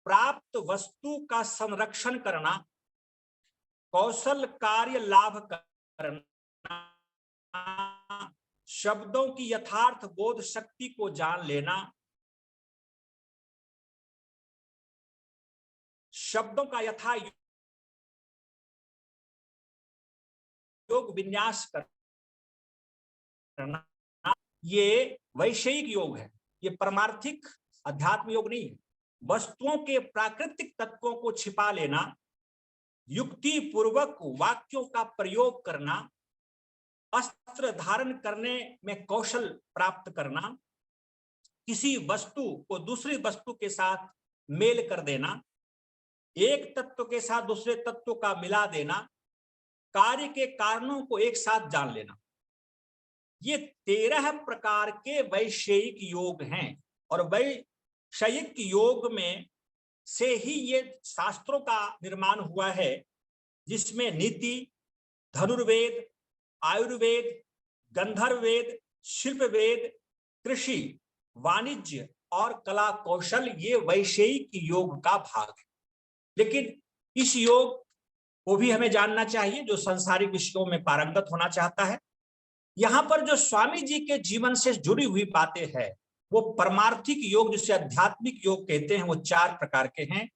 S4: प्राप्त वस्तु का संरक्षण करना, कौशल कार्य लाभ करना, शब्दों की यथार्थ बोध शक्ति को जान लेना, शब्दों का यथा योग विन्यास करना, ये वैषयिक योग है। ये परमार्थिक अध्यात्म योग नहीं है। वस्तुओं के प्राकृतिक तत्वों को छिपा लेना, युक्ति पूर्वक वाक्यों का प्रयोग करना, अस्त्र धारण करने में कौशल प्राप्त करना, किसी वस्तु को दूसरी वस्तु के साथ मेल कर देना, एक तत्व के साथ दूसरे तत्व का मिला देना, कार्य के कारणों को एक साथ जान लेना। ये 13 प्रकार के वैषयिक योग हैं। और वैषयिक योग में से ही ये शास्त्रों का निर्माण हुआ है, जिसमें नीति, धनुर्वेद, आयुर्वेद, गंधर्व वेद, शिल्प वेद, कृषि, वाणिज्य और कला कौशल, ये वैषयिक योग का भाग है। लेकिन इस योग को भी हमें जानना चाहिए जो संसारिक विषयों में पारंगत होना चाहता है। यहां पर जो स्वामी जी के जीवन से जुड़ी हुई बातें हैं वो परमार्थिक योग, जिसे आध्यात्मिक योग कहते हैं, वो 4 प्रकार के हैं।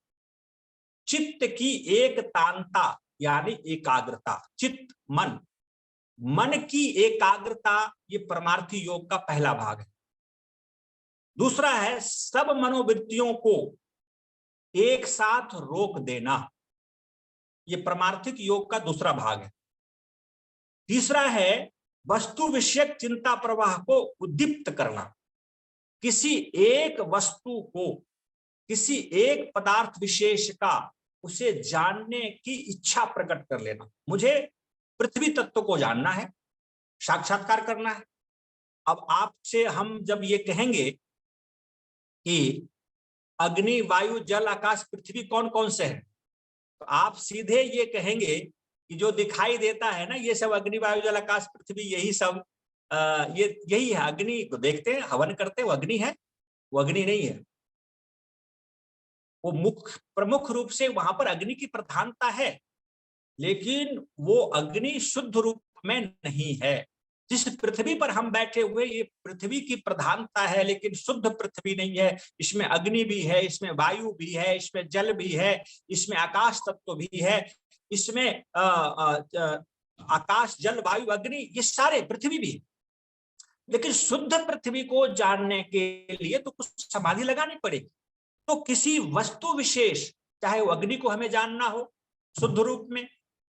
S4: चित्त की एकतानता यानी एकाग्रता, चित्त मन की एकाग्रता, ये परमार्थी योग का पहला भाग है। दूसरा है सब मनोवृत्तियों को एक साथ रोक देना, ये परमार्थिक योग का दूसरा भाग है। तीसरा है वस्तु विषयक चिंता प्रवाह को उद्दीप्त करना, किसी एक वस्तु को, किसी एक पदार्थ विशेष का उसे जानने की इच्छा प्रकट कर लेना। मुझे पृथ्वी तत्व को जानना है, साक्षात्कार करना है। अब आपसे हम जब ये कहेंगे कि अग्नि, वायु, जल, आकाश, पृथ्वी कौन कौन से हैं, तो आप सीधे ये कहेंगे कि जो दिखाई देता है ना, ये सब अग्नि, वायु, जल, आकाश, पृथ्वी, यही सब यही है। अग्नि को देखते हैं, हवन करते हैं, वो अग्नि है? वो अग्नि नहीं है। वो प्रमुख रूप से वहां पर अग्नि की प्रधानता है, लेकिन वो अग्नि शुद्ध रूप में नहीं है। जिस पृथ्वी पर हम बैठे हुए, ये पृथ्वी की प्रधानता है, लेकिन शुद्ध पृथ्वी नहीं है। इसमें अग्नि भी है, इसमें वायु भी है, इसमें जल भी है, इसमें आकाश तत्व भी है, इसमें आकाश, जल, वायु, अग्नि, ये सारे पृथ्वी भी है। लेकिन शुद्ध पृथ्वी को जानने के लिए तो कुछ समाधि लगानी पड़ेगी। तो किसी वस्तु विशेष, चाहे वो अग्नि को हमें जानना हो शुद्ध रूप में,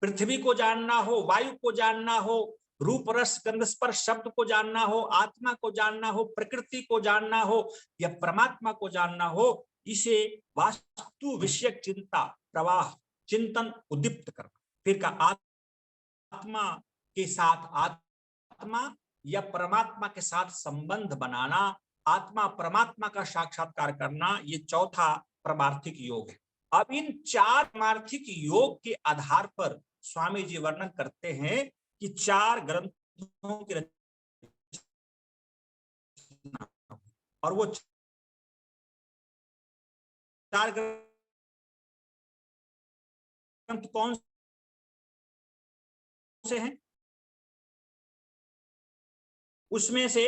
S4: पृथ्वी को जानना हो, वायु को जानना हो, रूप रस गंध स्पर्श शब्द को जानना हो, आत्मा को जानना हो, प्रकृति को जानना हो, या परमात्मा को जानना हो, इसे वास्तु विषयक चिंता प्रवाह, चिंतन उद्दीप्त करना। फिर का आत्मा के साथ, आत्मा या परमात्मा के साथ संबंध बनाना, आत्मा परमात्मा का साक्षात्कार करना, ये चौथा परमार्थिक योग है। अब इन चार परमार्थिक योग के आधार पर स्वामी जी वर्णन करते हैं कि 4 ग्रंथों की रचना, और वो 4 ग्रंथ कौन से हैं? उसमें से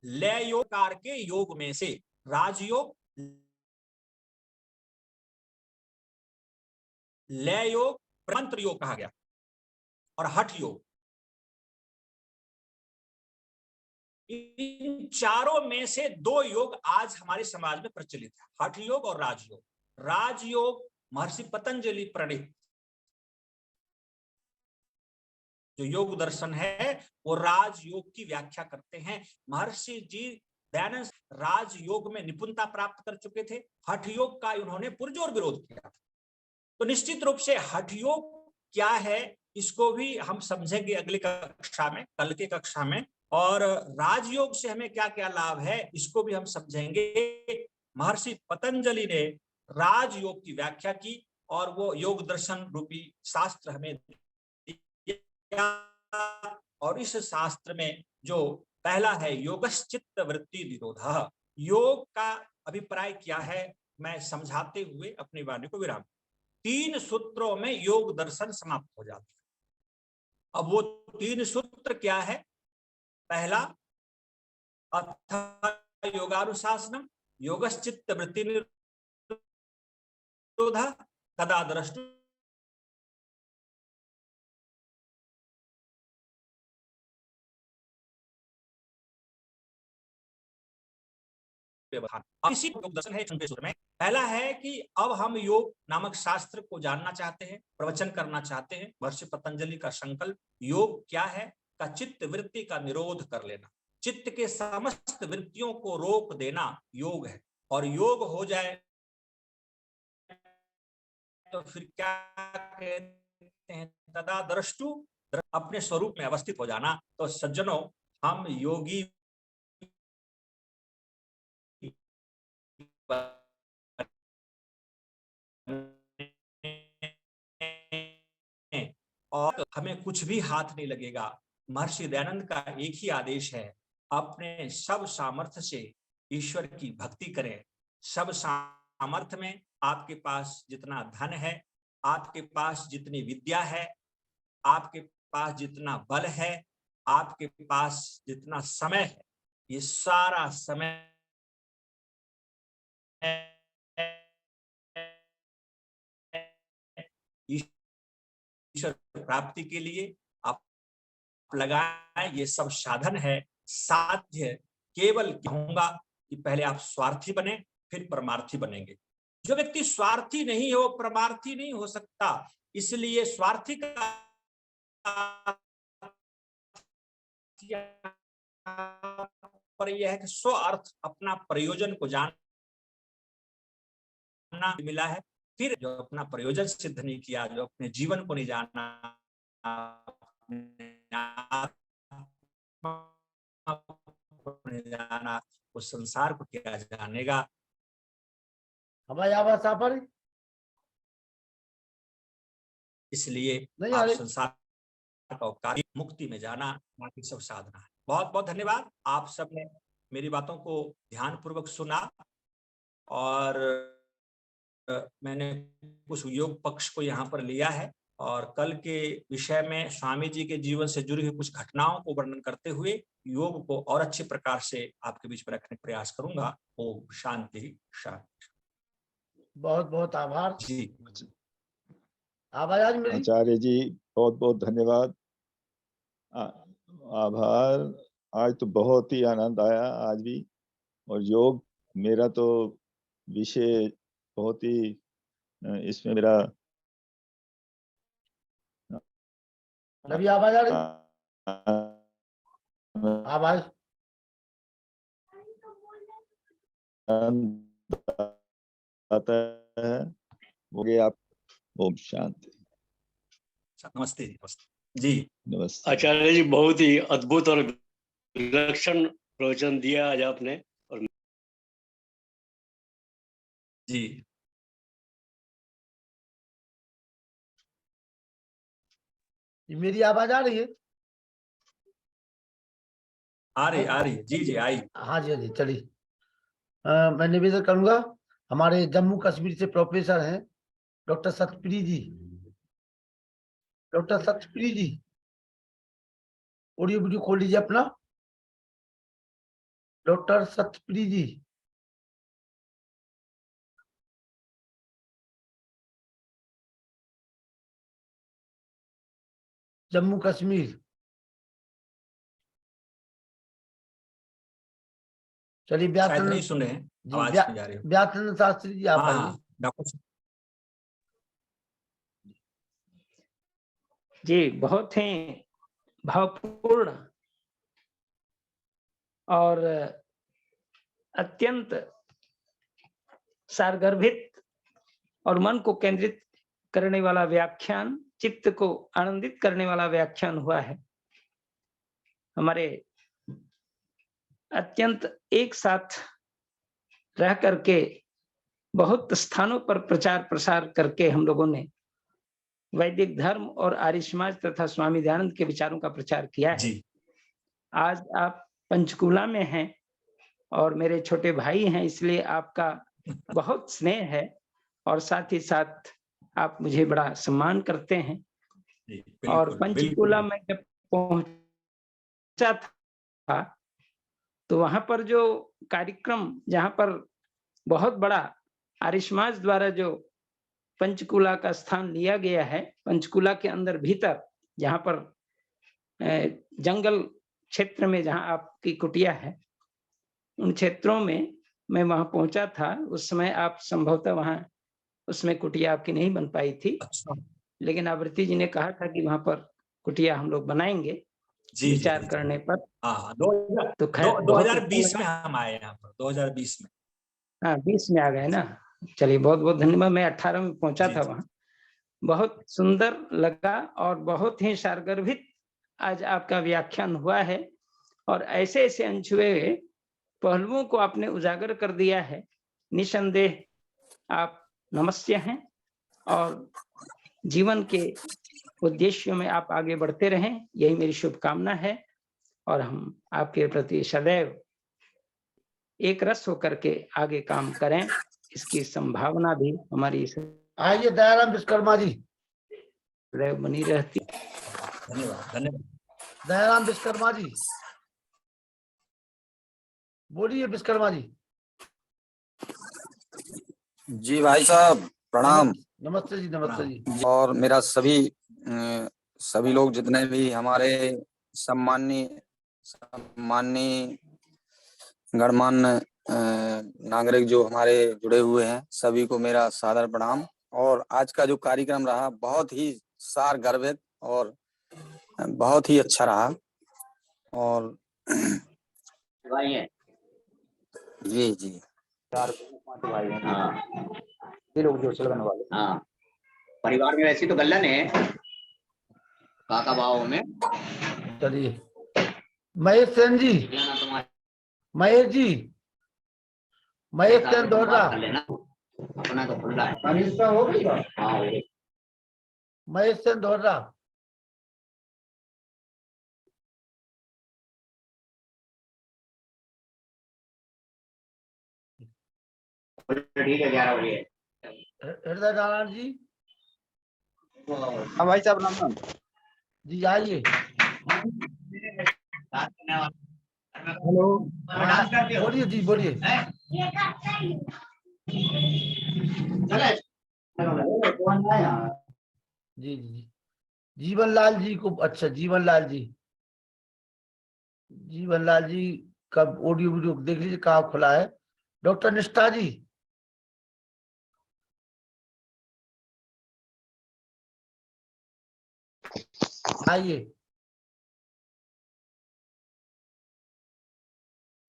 S4: लय योग के योग में से राजयोग, लय योग, मंत्र योग कहा गया, और हठ योग। इन चारों में से 2 योग आज हमारे समाज में प्रचलित है, हठ योग और राजयोग। राजयोग महर्षि पतंजलि प्रणीत जो योग दर्शन है, वो राजयोग की व्याख्या करते हैं। महर्षि जी दयानंद राजयोग में निपुणता प्राप्त कर चुके थे, हठ योग का उन्होंने पुरजोर विरोध किया। तो निश्चित रूप से हठ योग क्या है, इसको भी हम समझेंगे अगली कक्षा में, कल की कक्षा में। और राजयोग से हमें क्या क्या लाभ है, इसको भी हम समझेंगे। महर्षि पतंजलि ने राजयोग की व्याख्या की, और वो योग दर्शन रूपी शास्त्र हमें दिया। और इस शास्त्र में जो पहला है योगश्चित्त वृत्ति निरोधः, योग का अभिप्राय क्या है, मैं समझाते हुए अपनी वाणी को विराम। 3 सूत्रों में योग दर्शन समाप्त हो जाता है। अब वो 3 सूत्र क्या है? पहला अथ योगानुशासनम योगश्चित्त वृत्ति निरोधः तदा द्रष्टु इसी योग दर्शन है। में पहला है कि अब हम योग नामक शास्त्र को जानना चाहते हैं, प्रवचन करना चाहते हैं। महर्षि पतंजलि का संकल्प योग क्या है? का चित्त वृत्ति का निरोध कर लेना, चित्त के समस्त वृत्तियों को रोक देना योग है। और योग हो जाए तो फिर क्या कहते हैं? तदा द्रष्टु, अपने स्वरूप में अवस्थित हो जाना। तो सज्जनों, हम योगी और हमें कुछ भी हाथ नहीं लगेगा। महर्षि दयानंद का एक ही आदेश है, अपने सब सामर्थ्य से ईश्वर की भक्ति करें। सब सामर्थ्य में आपके पास जितना धन है, आपके पास जितनी विद्या है, आपके पास जितना बल है, आपके पास जितना समय है, ये सारा समय ईश्वर प्राप्ति के लिए आप लगाएं। ये सब साधन है, साध्य केवल कहूंगा कि पहले आप स्वार्थी बने, फिर परमार्थी बनेंगे। जो व्यक्ति स्वार्थी नहीं है वो परमार्थी नहीं हो सकता। इसलिए स्वार्थी का पर यह है कि स्व अर्थ अपना प्रयोजन को जानना मिला है। फिर जो अपना प्रयोजन सिद्ध नहीं किया, जो अपने जीवन को नहीं जाना, जाना, उस संसार को क्या जानेगा।
S2: हमारी आवाज साफ आ रही?
S4: इसलिए
S2: नहीं आ
S4: आप
S2: रही?
S4: संसार का उपकार मुक्ति में जाना, बाकी सब साधना है। बहुत बहुत धन्यवाद। आप सब ने मेरी बातों को ध्यान पूर्वक सुना और मैंने कुछ योग पक्ष को यहाँ पर लिया है और कल के विषय में स्वामी जी के जीवन से जुड़ी हुई कुछ घटनाओं को वर्णन करते हुए योग को और अच्छे प्रकार से आपके बीच में रखने का प्रयास करूंगा। ओम शांति शांति।
S2: बहुत बहुत आभार।
S4: जी
S2: आवाज मेरी?
S5: आचार्य जी बहुत बहुत धन्यवाद, आभार। आज तो बहुत ही आनंद आया आज भी, और योग मेरा तो विषय बहुत ही, इसमें मेरा
S2: अभी आवाज आ रही? आवाज
S5: आता है। हो गया आप। ओम शांति।
S4: नमस्ते नमस्ते जी।
S5: नमस्ते
S6: आचार्य जी, बहुत ही अद्भुत और विलक्षण प्रवचन दिया आज आपने। और
S4: जी
S2: मेरी आवाज आ रही है?
S4: आ रही जी जी आई।
S2: हाँ जी हाँ जी, चलिए। मैं निवेदन करूंगा, हमारे जम्मू कश्मीर से प्रोफेसर हैं डॉक्टर सतप्री जी। डॉक्टर सतप्री जी, ऑडियो वीडियो खोल लीजिए अपना। डॉक्टर सतप्री जी। जम्मू कश्मीर। चलिए
S4: शायद
S2: व्याकरण
S4: नहीं सुन रहे हैं,
S2: जी,
S4: आवाज नहीं जा रही है।
S2: व्याकरण शास्त्री जी आप आइए।
S4: हाँ डॉक्टर
S7: जी, बहुत ही भावपूर्ण और अत्यंत सारगर्भित और मन को केंद्रित करने वाला व्याख्यान, चित्त को आनंदित करने वाला व्याख्यान हुआ है। हमारे अत्यंत एक साथ रह करके बहुत स्थानों पर प्रचार प्रसार करके हम लोगों ने वैदिक धर्म और आर्य समाज तथा स्वामी दयानंद के विचारों का प्रचार किया है।
S4: जी
S7: आज आप पंचकूला में हैं और मेरे छोटे भाई हैं, इसलिए आपका बहुत स्नेह है और साथ ही साथ आप मुझे बड़ा सम्मान करते हैं।
S4: जी
S7: और पंचकूला में जब पहुंचा था तो वहां पर जो कार्यक्रम, जहां पर बहुत बड़ा आर्य समाज द्वारा जो पंचकूला का स्थान लिया गया है, पंचकूला के अंदर भीतर जहां पर जंगल क्षेत्र में जहां आपकी कुटिया है, उन क्षेत्रों में मैं वहां पहुंचा था। उस समय आप संभवतः वहां उसमें कुटिया आपकी नहीं बन पाई थी।
S4: अच्छा
S7: लेकिन आवृत्ति जी ने कहा था कि वहां पर कुटिया हम लोग बनाएंगे
S4: जी
S7: विचार
S4: जी,
S7: करने पर।
S4: हाँ
S7: तो खैर
S4: 2020 में हम आए यहाँ पर, 2020 में।
S7: हाँ 20 में आ गए ना। चलिए बहुत बहुत धन्यवाद। मैं 18 में पहुंचा था
S4: जी।
S7: वहां। बहुत सुंदर लगा और बहुत ही सारगर्भित आज आपका व्याख्यान हुआ है और ऐसे ऐसे अनछुए पहलुओं को आपने उजागर कर दिया है। निसंदेह आप नमस्य हैं और जीवन के उद्देश्यों में आप आगे बढ़ते रहें, यही मेरी शुभकामना है। और हम आपके प्रति सदैव एक रस होकर के आगे काम करें, इसकी संभावना भी हमारी
S2: आइए दयाराम विश्वकर्मा जी।
S7: सदैव बनी रहती।
S4: धन्यवाद धन्यवाद।
S2: दयाराम विश्वकर्मा जी बोलिए। विश्वकर्मा जी
S8: जी भाई साहब प्रणाम।
S2: नमस्ते जी। नमस्ते जी।
S8: और मेरा सभी लोग जितने भी हमारे सम्माननीय गणमान्य नागरिक जो हमारे जुड़े हुए हैं, सभी को मेरा सादर प्रणाम और आज का जो कार्यक्रम रहा बहुत ही सार गर्भित और बहुत ही अच्छा रहा। और
S3: भाई है
S8: जी जी
S3: 4 5 भाई हैं। हाँ ये लोग जो चलने वाले। हाँ परिवार में वैसी तो गल्लन है काका बाबू में।
S2: चलिए महेश सेन जी, महेश जी, महेश सेन दोहरा,
S3: अपना तो खुला है। हो गई बात। हाँ
S2: महेश सेन दोहरा।
S3: ठीक है 11 बजे।
S2: हृदय नारायण जी।
S9: हाँ भाई साहब राम राम।
S2: जी आइए।
S9: हेलो
S2: बोलिए जी, बोलिए। जी जी, जीवन लाल जी को, अच्छा जीवन लाल जी, जीवन लाल जी का ऑडियो वीडियो देख लीजिए कहाँ खुला है। डॉक्टर निष्ठा जी, आइए।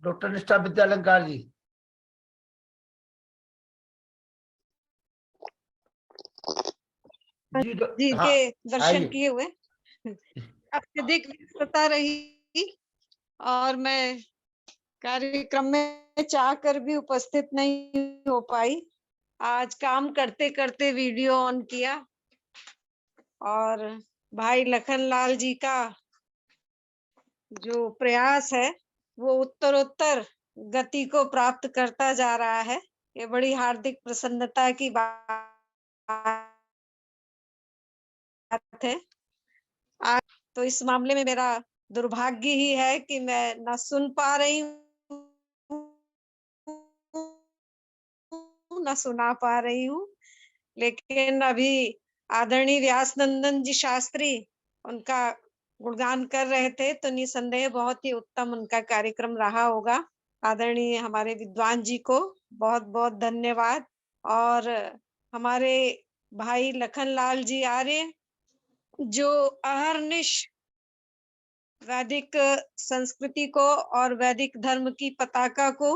S2: डॉक्टर निष्ठा विद्यालंकार जी।
S10: जी
S2: हाँ,
S10: के दर्शन
S2: आइए।
S10: किए हुए अत्यधिक व्यस्तता रही और मैं कार्यक्रम में चाहकर भी उपस्थित नहीं हो पाई। आज काम करते करते वीडियो ऑन किया और भाई लखनलाल जी का जो प्रयास है वो उत्तरोत्तर गति को प्राप्त करता जा रहा है। ये बड़ी हार्दिक प्रसन्नता की बात है। आज तो इस मामले में मेरा दुर्भाग्य ही है कि मैं न सुन पा रही हूँ न सुना पा रही हूँ, लेकिन अभी आदरणीय व्यास नंदन जी शास्त्री उनका गुणगान कर रहे थे तो निसंदेह बहुत ही उत्तम उनका कार्यक्रम रहा होगा। आदरणीय हमारे विद्वान जी को बहुत बहुत धन्यवाद। और हमारे भाई लखनलाल जी आर्य जो अहर्निश वैदिक संस्कृति को और वैदिक धर्म की पताका को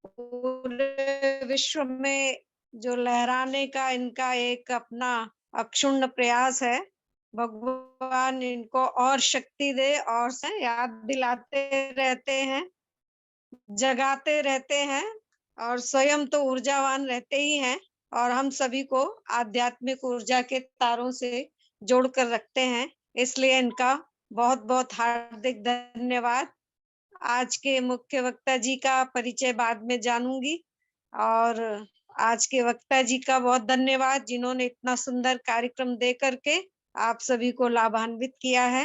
S10: पूरे विश्व में जो लहराने का इनका एक अपना अक्षुण्ण प्रयास है। भगवान इनको और शक्ति दे और से याद दिलाते रहते हैं, जगाते रहते हैं और स्वयं तो ऊर्जावान रहते ही हैं और हम सभी को आध्यात्मिक ऊर्जा के तारों से जोड़कर रखते हैं। इसलिए इनका बहुत बहुत हार्दिक धन्यवाद। आज के मुख्य वक्ता जी का परिचय बाद में जानूंगी और आज के वक्ता जी का बहुत धन्यवाद जिन्होंने इतना सुंदर कार्यक्रम दे करके आप सभी को लाभान्वित किया है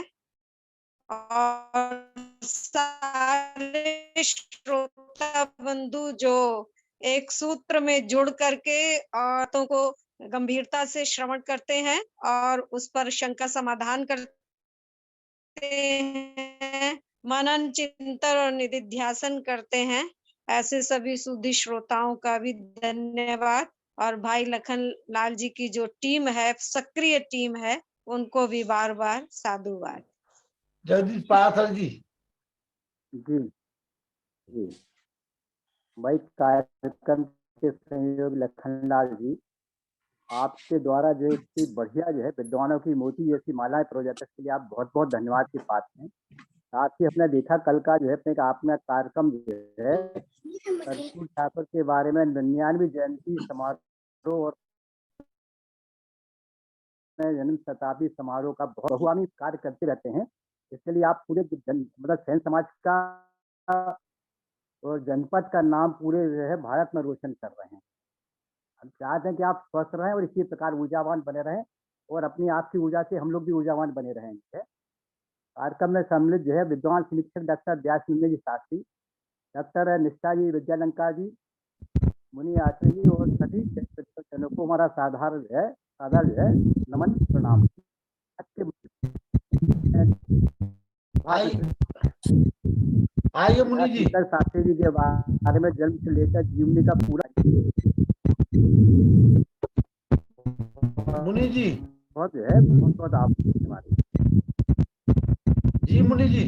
S10: और सारे श्रोता बंधु जो एक सूत्र में जुड़ करके औरतों को गंभीरता से श्रवण करते हैं और उस पर शंका समाधान करते हैं, मनन चिंतन और निधिध्यासन करते हैं, ऐसे सभी सुधी श्रोताओं का भी धन्यवाद। और भाई लखनलाल जी की जो टीम है, सक्रिय टीम है, उनको भी बार बार साधुवाद।
S2: जगदीश पाराशर जी।
S9: जी जी भाई कार्यक्रम के संयोजक लखनलाल जी, आपके द्वारा जो इतनी बढ़िया जो है विद्वानों की मोती जैसी मालाएं प्रोजेक्ट के लिए आप बहुत बहुत धन्यवाद के पात्र हैं। साथ ही अपने देखा कल का जो है अपने आपने कार्यक्रम जो है कर्पूर ठाकुर के बारे में 99वीं जयंती समारोह और जन्म शताब्दी समारोह का बहुआमी कार्य करते रहते हैं। इसके लिए आप पूरे मतलब सेन समाज का और जनपद का नाम पूरे जो है भारत में रोशन कर रहे हैं। हम चाहते हैं कि आप स्वस्थ रहें और इसी प्रकार ऊर्जावान बने रहें और अपनी आपकी ऊर्जा से हम लोग भी ऊर्जावान बने रहेंगे। कार्यक्रम में सम्मिलित जो है विद्वान शिक्षक डॉक्टर व्यास नंदन जी शास्त्री, डॉक्टर निष्ठा जी विद्यालंकार जी, मुनि आचार्य जी और सभी जनों को हमारा साधारण जो है नमन प्रणाम।
S2: आइए मुनि जी।
S9: शास्त्री जी के बारे में जन्म से लेकर जीवनी का पूरा
S2: मुनि जी।
S9: बहुत है, बहुत बहुत आप
S2: जी मुनि जी।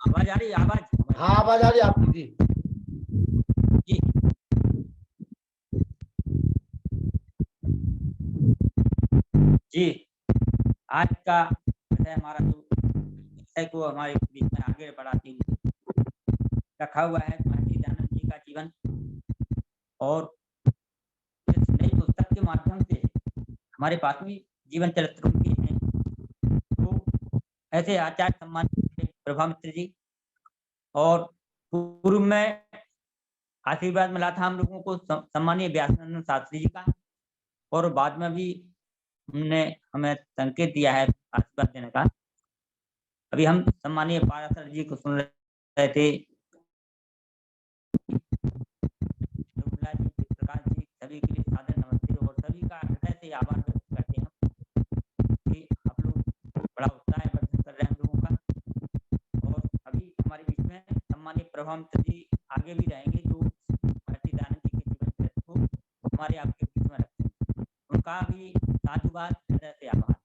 S3: आवाज आ रही है? आवाज
S2: हाँ आवाज आ रही है आपकी जी।
S3: जी। जी आज का विषय हमारा जो विषय को हमारे बीच में आगे बढ़ाते हुए रखा हुआ है महर्षि दयानंद जी का जीवन, और इस नई पुस्तक के माध्यम से हमारे पास में जीवन चरित्र उनके हैं। तो ऐसे आचार्य सम्मानित प्रभा मित्र जी, और पूर्व में आशीर्वाद मिला था हम लोगों को सम्मानीय व्यासानंद शास्त्री जी का, और बाद में भी हमने हमें संकेत दिया है आशीर्वाद देने का। अभी हम सम्मानीय पाराशर जी को सुन रहे थे, प्रकाश जी, सभी के लिए सादर नमस्ते और सभी का हृदय से आभार व्यक्त करते हैं कि आप लोग बड़ा उत्साह प्रदर्शन कर रहे हैं हम लोगों का। और अभी हमारे बीच में सम्मानीय प्रभा मित्र जी आगे भी रहेंगे, जो महर्षि दयानंद जी के जीवन चरित्र को हमारे आपके बीच में रखते हैं। उनका भी साधुवाद, हृदय से आभार।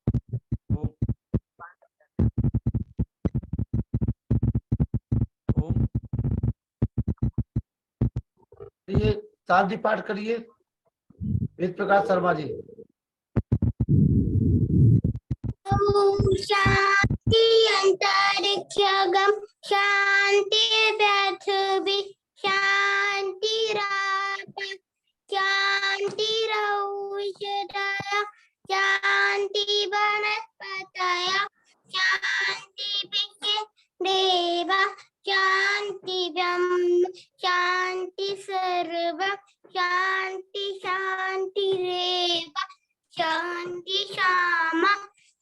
S2: ये शांति पाठ करिए वेद प्रकाश शर्मा जी।
S11: शांति अंतरिक्षगम शांति पृथ्वी शांति रात शांति औषधय शांति वनस्पतय शांति देव शांति ब्रह्म शांति सर्व शांति शांति रेव शांति श्यामा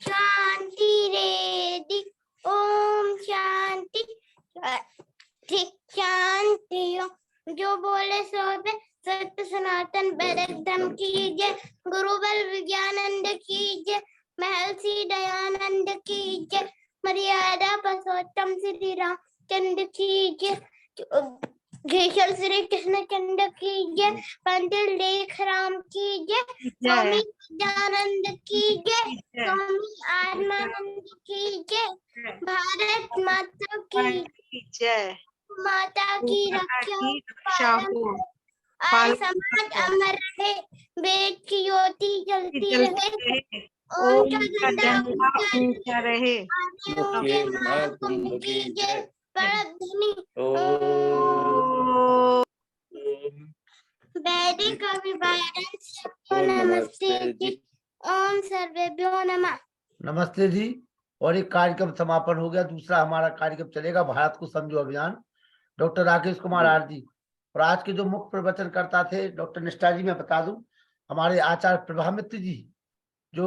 S11: शांति रेदि ओम शांति शांति। जो बोले सो पे सत्य सनातन वैदिक धर्म की जय। गुरु बल विज्ञानंद की जय। महर्षि दयानंद की जय। मर्यादा पुरुषोत्तम श्री रामचंद्र की जय। केशव श्री कृष्ण चंद्र की जय। पंडित लेख राम की जय। स्वामी दयानंद की जय। स्वामी आत्मानंद की जय। भारत माता की जय। माता की रक्षा हो। आज समाज अमर रहे, वेद की ज्योति जलती रहे। ओम ऊंचा रहे। की जय। वैदिक अभिवादन सबको नमस्ते जी। ओम सर्वेभ्यो नमः।
S2: नमस्ते जी। और एक कार्यक्रम समापन हो गया, दूसरा हमारा कार्यक्रम चलेगा भारत को समझो अभियान, doctor Rakesh Kumar R G. और आज के जो मुख्य प्रवचनकर्ता थे डॉक्टर निष्ठा जी, मैं बता दूं हमारे आचार्य प्रभा मित्र जी, जो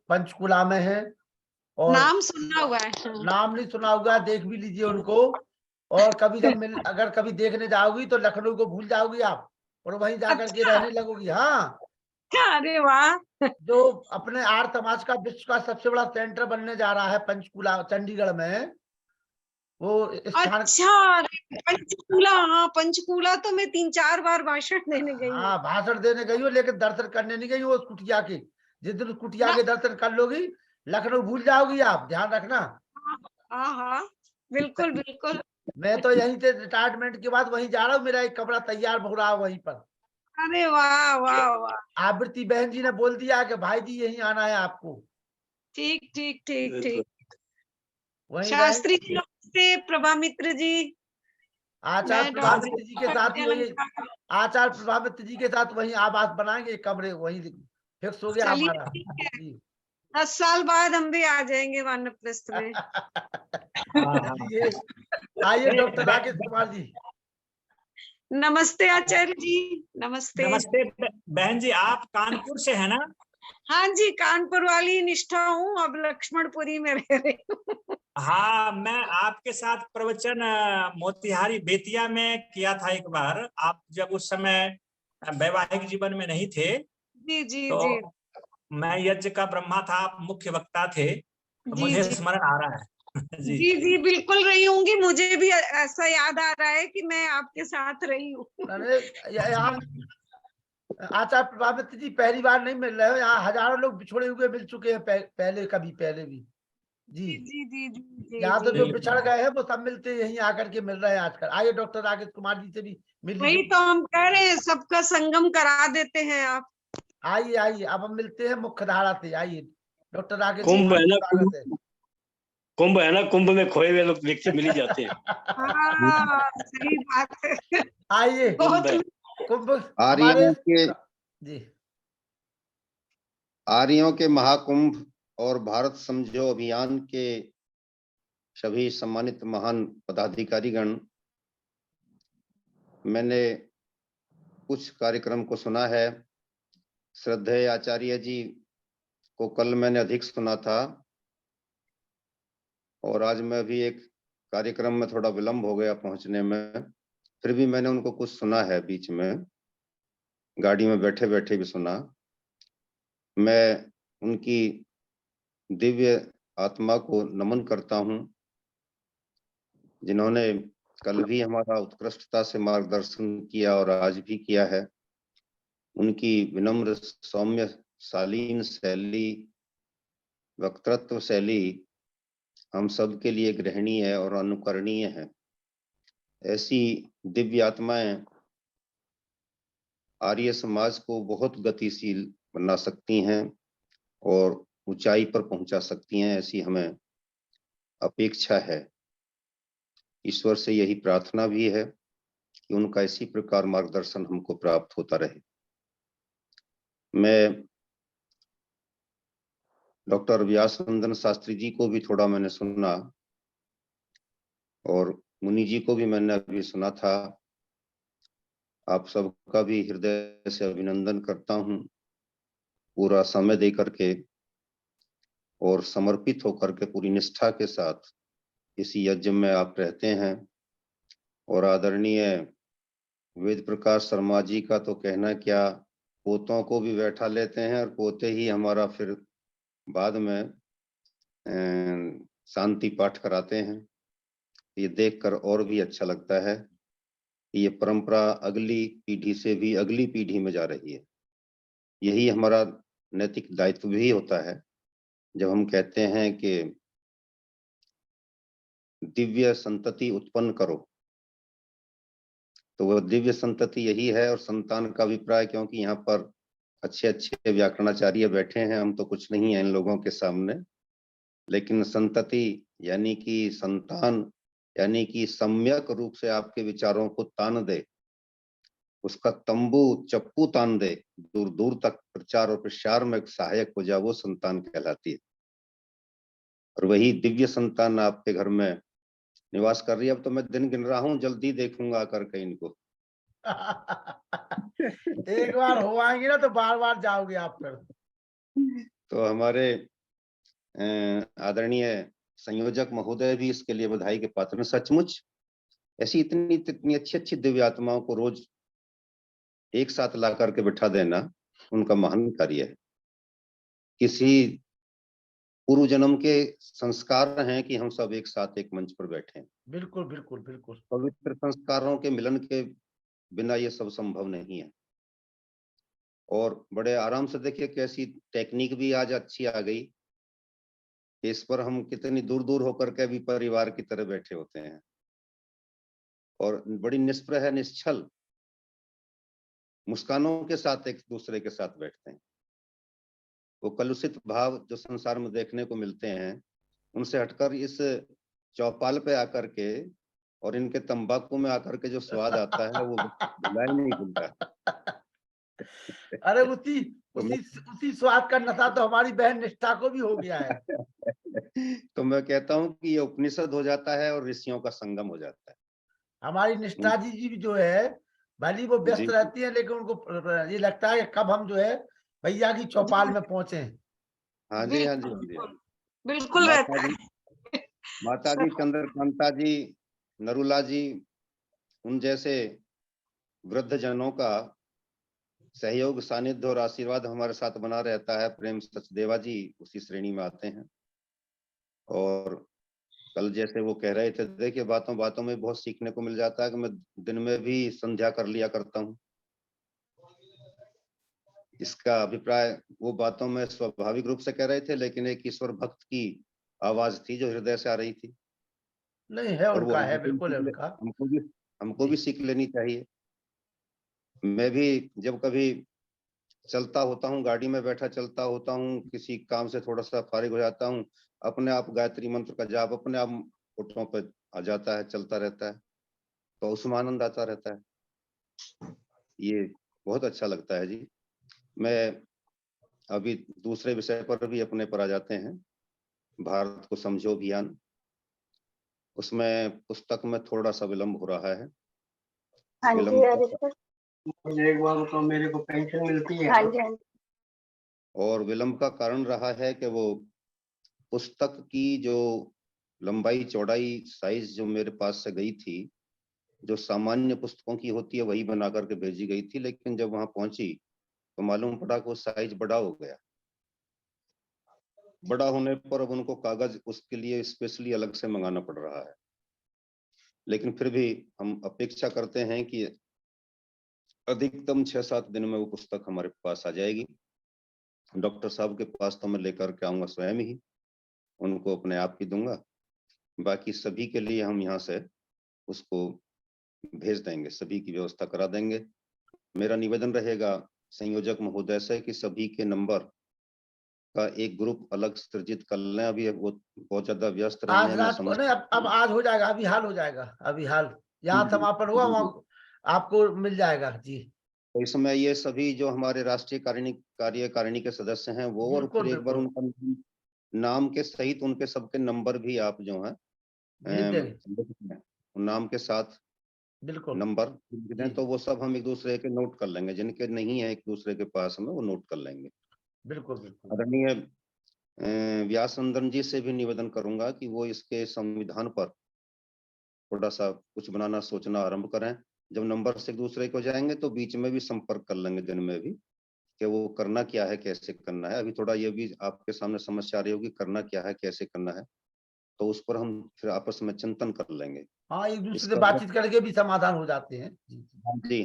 S2: पंचकुला में है। और
S10: नाम सुना हुआ है,
S2: नाम नहीं सुना होगा, देख भी लीजिए उनको। और कभी जब अगर कभी देखने जाओगी तो लखनऊ को भूल जाओगी आप, और वहीं जाकर के रहने लगोगी। हाँ,
S10: अरे वाह।
S2: जो अपने आर्य समाज का विश्व का सबसे बड़ा सेंटर बनने जा रहा है पंचकुला चंडीगढ़ में, वो स्थान।
S10: अच्छा, पंचकूला। हाँ, पंचकूला तो मैं 3-4 बार भाषण देने गई हूँ।
S2: हाँ, भाषण देने गई हो, लेकिन दर्शन करने नहीं गई हो उस कुटिया के। जिस दिन उस कुटिया के दर्शन कर लोगी लखनऊ भूल जाओगी आप, ध्यान रखना।
S10: हाँ हाँ, बिल्कुल बिल्कुल।
S2: मैं तो यहीं से रिटायरमेंट के बाद वहीं जा रहा हूँ, मेरा एक कमरा तैयार हो रहा है वहीं पर।
S10: अरे वाह वाह वाह।
S2: आवृत्ति बहन जी ने बोल दिया कि भाई जी यहीं आना है आपको।
S10: ठीक ठीक ठीक ठीक।
S2: वहीं
S10: शास्त्री जी नमस्ते, प्रभा मित्र जी।
S2: आचार्य प्रभा मित्र जी के साथ ही वही, आचार्य प्रभा मित्र जी के साथ वहीं आवास बनाएंगे, कमरे वहीं फिक्स हो गया हमारा।
S10: 10 साल बाद हम भी आ जाएंगे वानप्रस्थ में।
S2: आइए डॉक्टर राकेश कुमार जी।
S10: नमस्ते आचार्य जी। नमस्ते।
S4: नमस्ते बहन जी, आप कानपुर से है ना?
S10: हाँ जी, कानपुर वाली निष्ठा हूँ, अब लक्ष्मणपुरी में रह रही हूँ।
S4: हाँ, मैं आपके साथ प्रवचन मोतिहारी बेतिया में किया था एक बार, आप जब उस समय वैवाहिक जीवन में नहीं थे।
S10: जी जी
S4: तो
S10: जी।
S4: मैं यज्ञ का ब्रह्मा था, आप मुख्य वक्ता थे, तो मुझे स्मरण आ रहा है।
S10: जी जी बिल्कुल रही होंगी, मुझे भी ऐसा याद आ रहा है कि मैं आपके साथ रही हूँ।
S2: आचार्य प्रभामित्र जी पहली बार नहीं मिल रहे हो, यहाँ हजारों लोग बिछड़े हुए मिल चुके हैं पहले पहले भी जी।
S10: जी जी जी
S2: यहाँ तो
S10: जी
S2: जो बिछड़ गए हैं वो सब मिलते यहीं आकर के मिल रहे हैं आजकल। आइए डॉक्टर राकेश कुमार जी से भी मिल
S10: वही
S2: लीजिए।
S10: तो हम कह रहे हैं, सबका संगम करा देते हैं आप।
S2: आइए आइए, अब हम मिलते हैं मुख्य धारा से। आइए डॉक्टर राकेश
S6: कुंभ
S2: कुमार
S6: है
S2: जी,
S6: ना,
S2: स्वागत है।
S6: कुंभ है ना, कुंभ में खोए हुए लोग व्यक्ति मिल ही जाते हैं।
S10: हाँ सही बात है।
S2: आइए
S10: बहुत
S2: कुंभ हमारे
S12: आर्यों के
S2: जी
S12: आर्यों के महाकुंभ और भारत समझो अभियान के सभी सम्मानित महान पदाधिकारीगण, मैंने कुछ कार्यक्रम को सुना है। श्रद्धेय आचार्य जी को कल मैंने अधिक सुना था और आज मैं भी एक कार्यक्रम में थोड़ा विलंब हो गया पहुंचने में, फिर भी मैंने उनको कुछ सुना है, बीच में गाड़ी में बैठे बैठे भी सुना। मैं उनकी दिव्य आत्मा को नमन करता हूं, जिन्होंने कल भी हमारा उत्कृष्टता से मार्गदर्शन किया और आज भी किया है। उनकी विनम्र सौम्य शालीन शैली, वक्तृत्व शैली हम सब के लिए ग्रहणीय है और अनुकरणीय है। ऐसी दिव्य आत्माएं आर्य समाज को बहुत गतिशील बना सकती हैं और ऊंचाई पर पहुंचा सकती हैं, ऐसी हमें अपेक्षा है। ईश्वर से यही प्रार्थना भी है कि उनका इसी प्रकार मार्गदर्शन हमको प्राप्त होता रहे। मैं डॉक्टर व्यासनंदन शास्त्री जी को भी थोड़ा मैंने सुना और मुनि जी को भी मैंने अभी सुना था। आप सबका भी हृदय से अभिनंदन करता हूं, पूरा समय दे करके और समर्पित होकर के पूरी निष्ठा के साथ इस यज्ञ में आप रहते हैं। और आदरणीय वेद प्रकाश शर्मा जी का तो कहना क्या, पोतों को भी बैठा लेते हैं और पोते ही हमारा फिर बाद में शांति पाठ कराते हैं। ये देखकर और भी अच्छा लगता है कि ये परंपरा अगली पीढ़ी से भी अगली पीढ़ी में जा रही है। यही हमारा नैतिक दायित्व भी होता है। जब हम कहते हैं कि दिव्य संतति उत्पन्न करो, तो वह दिव्य संतति यही है। और संतान का अभिप्राय, क्योंकि यहाँ पर अच्छे अच्छे व्याकरणाचार्य बैठे हैं, हम तो कुछ नहीं है इन लोगों के सामने, लेकिन संतति यानी कि संतान, यानी कि सम्यक रूप से आपके विचारों को तान दे, उसका तंबू चप्पू तान दे, दूर दूर तक प्रचार और प्रसार में सहायक हो जाए, वो संतान कहलाती है। और वही दिव्य संतान आपके घर में निवास कर रही है। अब तो मैं दिन गिन रहा हूँ, जल्दी देखूंगा करके इनको।
S2: एक बार हो आएंगे ना तो बार बार जाओगे आप फिर।
S12: तो हमारे आदरणीय संयोजक महोदय भी इसके लिए बधाई के पात्र हैं। सचमुच ऐसी इतनी अच्छी अच्छी दिव्य आत्माओं को रोज एक साथ ला करके बिठा देना उनका महान कार्य है। किसी पूर्व जन्म के संस्कार हैं कि हम सब एक साथ एक मंच पर बैठे हैं।
S2: बिल्कुल बिल्कुल बिल्कुल।
S12: पवित्र संस्कारों के मिलन के बिना ये सब संभव नहीं है। और बड़े आराम से देखिए कैसी टेक्निक भी आज अच्छी आ गई, इस पर हम कितनी दूर दूर होकर के भी परिवार की तरह बैठे होते हैं और बड़ी निष्प्रह निश्चल मुस्कानों के साथ एक दूसरे के साथ बैठते हैं। वो कलुषित भाव जो संसार में देखने को मिलते हैं, उनसे हटकर इस चौपाल पे आकर के और इनके तंबाकू में आकर के जो स्वाद आता है वो भुलाई नहीं भूलता।
S2: अरे उसी स्वाद का नशा तो हमारी बहन निष्ठा को भी हो गया है।
S12: तो मैं कहता हूँ कि ये उपनिषद हो जाता है और ऋषियों का संगम हो जाता है।
S2: हमारी निष्ठा जी भी जो है, भली वो व्यस्त रहती है, लेकिन उनको ये लगता है कि कब हम जो है भैया की चौपाल में पहुंचे।
S12: हाँ जी, हाँ जी,
S10: बिल्कुल रहता है।
S12: माता जी चंद्रकांता जी, नरुला जी, उन जैसे वृद्ध जनों का सहयोग, सानिध्य और आशीर्वाद हमारे साथ बना रहता है। प्रेम सचदेवा जी उसी श्रेणी में आते हैं। और कल जैसे वो कह रहे थे, देखिए बातों बातों में बहुत सीखने को मिल जाता है कि मैं दिन में भी संध्या कर लिया करता हूँ। इसका अभिप्राय वो बातों में स्वाभाविक रूप से कह रहे थे, लेकिन एक ईश्वर भक्त की आवाज थी जो हृदय से आ रही थी।
S2: नहीं है
S12: और वो
S2: उनका, है बिल्कुल है उनका।
S12: हमको भी सीख लेनी चाहिए। मैं भी जब कभी चलता होता हूँ, गाड़ी में बैठा चलता होता हूँ, किसी काम से थोड़ा सा फारिग हो जाता हूँ, अपने आप गायत्री मंत्र का जाप अपने आप होठों पे आ जाता है, चलता रहता है, तो उसमें आनंद आता रहता है। ये बहुत अच्छा लगता है जी। मैं अभी दूसरे विषय पर भी अपने पर आ जाते हैं, भारत को समझो अभियान। उसमें पुस्तक में थोड़ा सा विलम्ब हो रहा है।
S13: हाँ जी,
S12: विलम्ब
S13: अरे सर मुझे एक बार बताओ, मेरे को पेंशन मिलती है? हाँ जी, हाँ जी।
S12: और विलम्ब का कारण रहा है कि वो पुस्तक की जो लंबाई चौड़ाई साइज जो मेरे पास से गई थी, जो सामान्य पुस्तकों की होती है वही बना करके भेजी गई थी, लेकिन जब वहां पहुंची तो मालूम पड़ा कि वो साइज बड़ा हो गया। बड़ा होने पर अब उनको कागज उसके लिए स्पेशली अलग से मंगाना पड़ रहा है। लेकिन फिर भी हम अपेक्षा करते हैं कि अधिकतम 6-7 दिन में वो पुस्तक हमारे पास आ जाएगी। डॉक्टर साहब के पास तो मैं लेकर के आऊंगा स्वयं ही, उनको अपने आप ही दूंगा। बाकी सभी के लिए हम यहाँ से उसको भेज देंगे, सभी की व्यवस्था करा देंगे। मेरा निवेदन रहेगा संयोजक महोदय से कि सभी के नंबर का एक ग्रुप अलग सृजित कर लें। अभी वो बहुत ज्यादा व्यस्त रहे
S2: आज
S12: हैं,
S2: रात को नहीं, अब आज हो जाएगा, अभी हाल हो जाएगा, अभी हाल यहाँ समापन हुआ वहाँ आपको मिल जाएगा जी।
S12: तो इस समय ये सभी जो हमारे राष्ट्रीय कार्यकारिणी के सदस्य हैं वो, और फिर एक बार उनका नाम के सहित उनके सबके नंबर भी आप जो है नाम के साथ
S2: बिल्कुल
S12: नंबर दें, तो वो सब हम एक दूसरे के नोट कर लेंगे। जिनके नहीं है एक दूसरे के पास में वो नोट कर लेंगे।
S2: बिल्कुल बिल्कुल।
S12: आदरणीय व्यासनंदन जी से भी निवेदन करूंगा कि वो इसके संविधान पर थोड़ा सा कुछ बनाना सोचना आरंभ करें। जब नंबर से एक दूसरे को जाएंगे तो बीच में भी संपर्क कर लेंगे दिन में भी, कि वो करना क्या है, कैसे करना है। अभी थोड़ा ये भी आपके सामने समस्या आ रही होगी, करना क्या है, कैसे करना है, तो उस पर हम फिर आपस में चिंतन कर लेंगे।
S2: हाँ, एक दूसरे से बातचीत करके भी समाधान हो जाते हैं।
S12: जी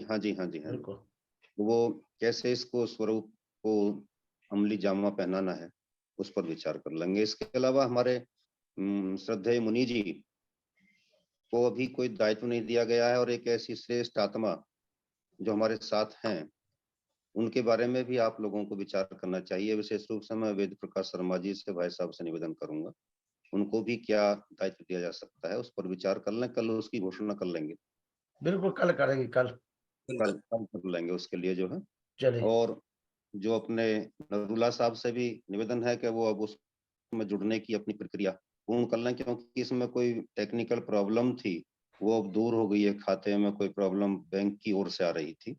S12: हाँ जी, हाँ जी, हाँ जी। वो कैसे इसको स्वरूप को अमली जामा पहनाना है, उस पर विचार कर लेंगे। इसके अलावा हमारे श्रद्धेय मुनि जी को अभी कोई दायित्व नहीं दिया गया है, और एक ऐसी श्रेष्ठ आत्मा जो हमारे साथ हैं उनके बारे में भी आप लोगों को विचार करना चाहिए। विशेष रूप से मैं वेद प्रकाश शर्मा जी से, भाई साहब से निवेदन करूंगा, उनको भी क्या दायित्व दिया जा सकता है उस पर विचार कर लें। कल उसकी घोषणा कर लेंगे।
S2: बिल्कुल, कल करेंगे, कल
S12: कर लेंगे उसके लिए जो है।
S2: चलिए।
S12: और जो अपने नरूला साहब से भी निवेदन है कि वो अब उसमें जुड़ने की अपनी प्रक्रिया पूर्ण कर लें, क्योंकि इसमें कोई टेक्निकल प्रॉब्लम थी, वो अब दूर हो गई है। खाते में कोई प्रॉब्लम बैंक की ओर से आ रही थी,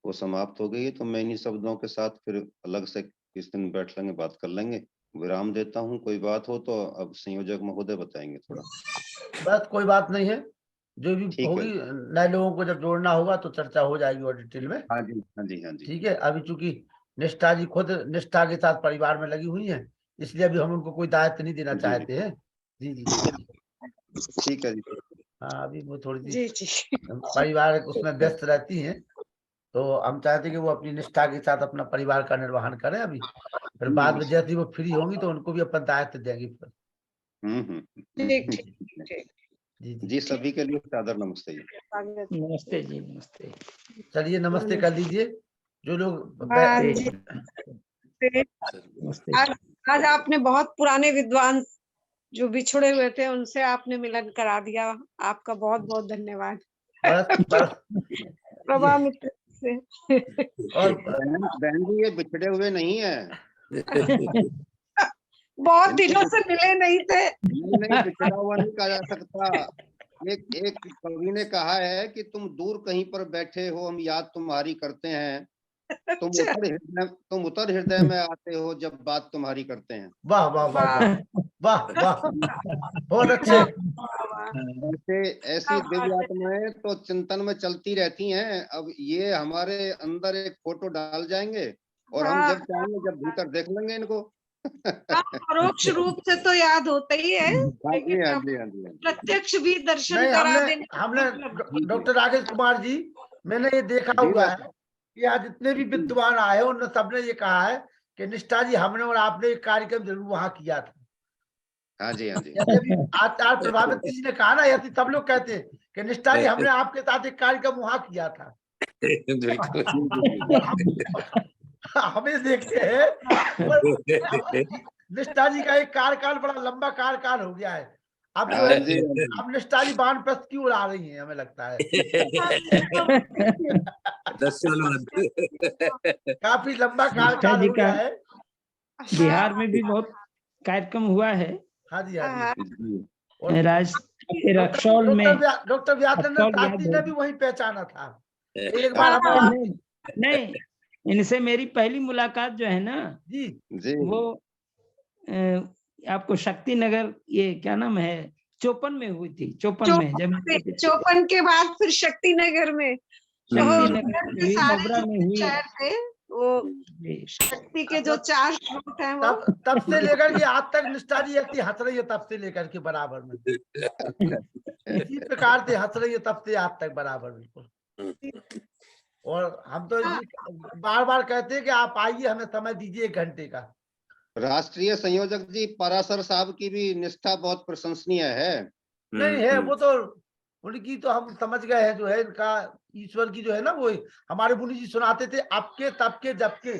S12: वो समाप्त हो गई है। तो मैं इन्हीं शब्दों के साथ फिर अलग से किस दिन बैठ लेंगे, बात कर लेंगे। विराम देता हूँ, कोई बात हो तो अब संयोजक महोदय बताएंगे थोड़ा।
S2: बस कोई बात नहीं है, जो भी होगी नए लोगों को जब जोड़ना होगा तो चर्चा हो जाएगी और डिटेल में।
S12: हाँ जी, हाँ जी, हाँ जी।
S2: ठीक है। अभी चूंकि निष्ठा जी खुद निष्ठा के साथ परिवार में लगी हुई हैं, इसलिए अभी हम उनको कोई दायित्व नहीं देना चाहते हैं। जी जी
S12: ठीक है जी।
S2: हाँ, अभी वो थोड़ी सी परिवार उसमें व्यस्त रहती हैं, तो हम चाहते हैं कि वो अपनी निष्ठा के साथ अपना परिवार का निर्वहन करें। अभी फिर बाद में जैसे वो फ्री होंगी तो उनको भी अपन दायित्व देंगे फिर।
S12: जी सभी के लिए सादर नमस्ते जी।
S7: नमस्ते जी, नमस्ते।
S2: चलिए नमस्ते कर लीजिए जो लोग।
S10: आज आपने बहुत पुराने विद्वान जो बिछड़े हुए थे उनसे आपने मिलन करा दिया, आपका बहुत बहुत धन्यवाद। प्रभा मित्र से।
S12: और बहन जी ये बिछड़े हुए नहीं है,
S10: बहुत दिनों से मिले नहीं थे।
S12: नहीं, बिछड़ा हुआ नहीं कहा जा सकता। एक कवि ने कहा है कि तुम दूर कहीं पर बैठे हो, हम याद तुम्हारी करते हैं, तुम उतर हृदय में आते हो जब बात तुम्हारी करते हैं।
S2: वाह वाह वाह वाह वाह, बहुत अच्छे।
S12: ऐसी दिव्य आत्माएं तो चिंतन में चलती रहती हैं। अब ये हमारे अंदर एक फोटो डाल जाएंगे और हम जब चाहेंगे जब भीतर देख लेंगे इनको।
S10: परोक्ष रूप से तो याद होता ही है, प्रत्यक्ष भी दर्शन करा देने।
S2: हमने डॉक्टर राकेश कुमार जी, मैंने ये देखा हुआ है यहाँ जितने भी विद्वान आए उन सबने ये कहा है कि निष्ठा जी हमने और आपने एक कार्यक्रम जरूर वहां किया था।
S12: हाँ जी, हाँ जी।
S2: जैसे भी आचार्य प्रभावित जी ने कहा ना, ऐसे सब लोग कहते हैं कि निष्ठा जी हमने आपके साथ एक कार्यक्रम वहां किया था। हमें देखते हैं निष्ठा जी का एक कार्यकाल बड़ा लंबा कार्यकाल हो गया है। अब जो है अब निष्ठा जी वानप्रस्थ की उड़ा रही है, हमें लगता है
S14: 10 साल बाद
S2: काफी लंबा कार्यकाल हो गया है।
S7: बिहार में भी बहुत कार्यक्रम हुआ है।
S2: हाँ जी, हाँ जी।
S7: रक्सौल में
S2: डॉक्टर व्यासनंद शास्त्री ने भी वही पहचाना था। एक बार
S7: नहीं, इनसे मेरी पहली मुलाकात जो है ना
S2: जी
S7: वो आपको शक्ति नगर, ये क्या नाम है, चौपन में हुई थी। चौपन में जब
S10: चौपन के बाद फिर शक्ति नगर में
S7: मोगरा में हुई
S10: थे वो शक्ति के जो 4 श्लोक हैं वो
S2: तब से लेकर के आज तक निष्ठा जी ऐसी हंस रही है, तब से लेकर के बराबर में इसी प्रकार से हंस रही है तब से आज तक बराबर बिल्कुल। और हम तो बार बार कहते हैं कि आप आइए, हमें समय दीजिए 1 घंटे का।
S12: राष्ट्रीय संयोजक जी पराशर साहब की भी निष्ठा बहुत प्रशंसनीय है।
S2: नहीं है वो तो उनकी तो हम समझ गए हैं, जो है इनका ईश्वर की जो है ना, वो हमारे मुनि जी सुनाते थे आपके तब के जब के।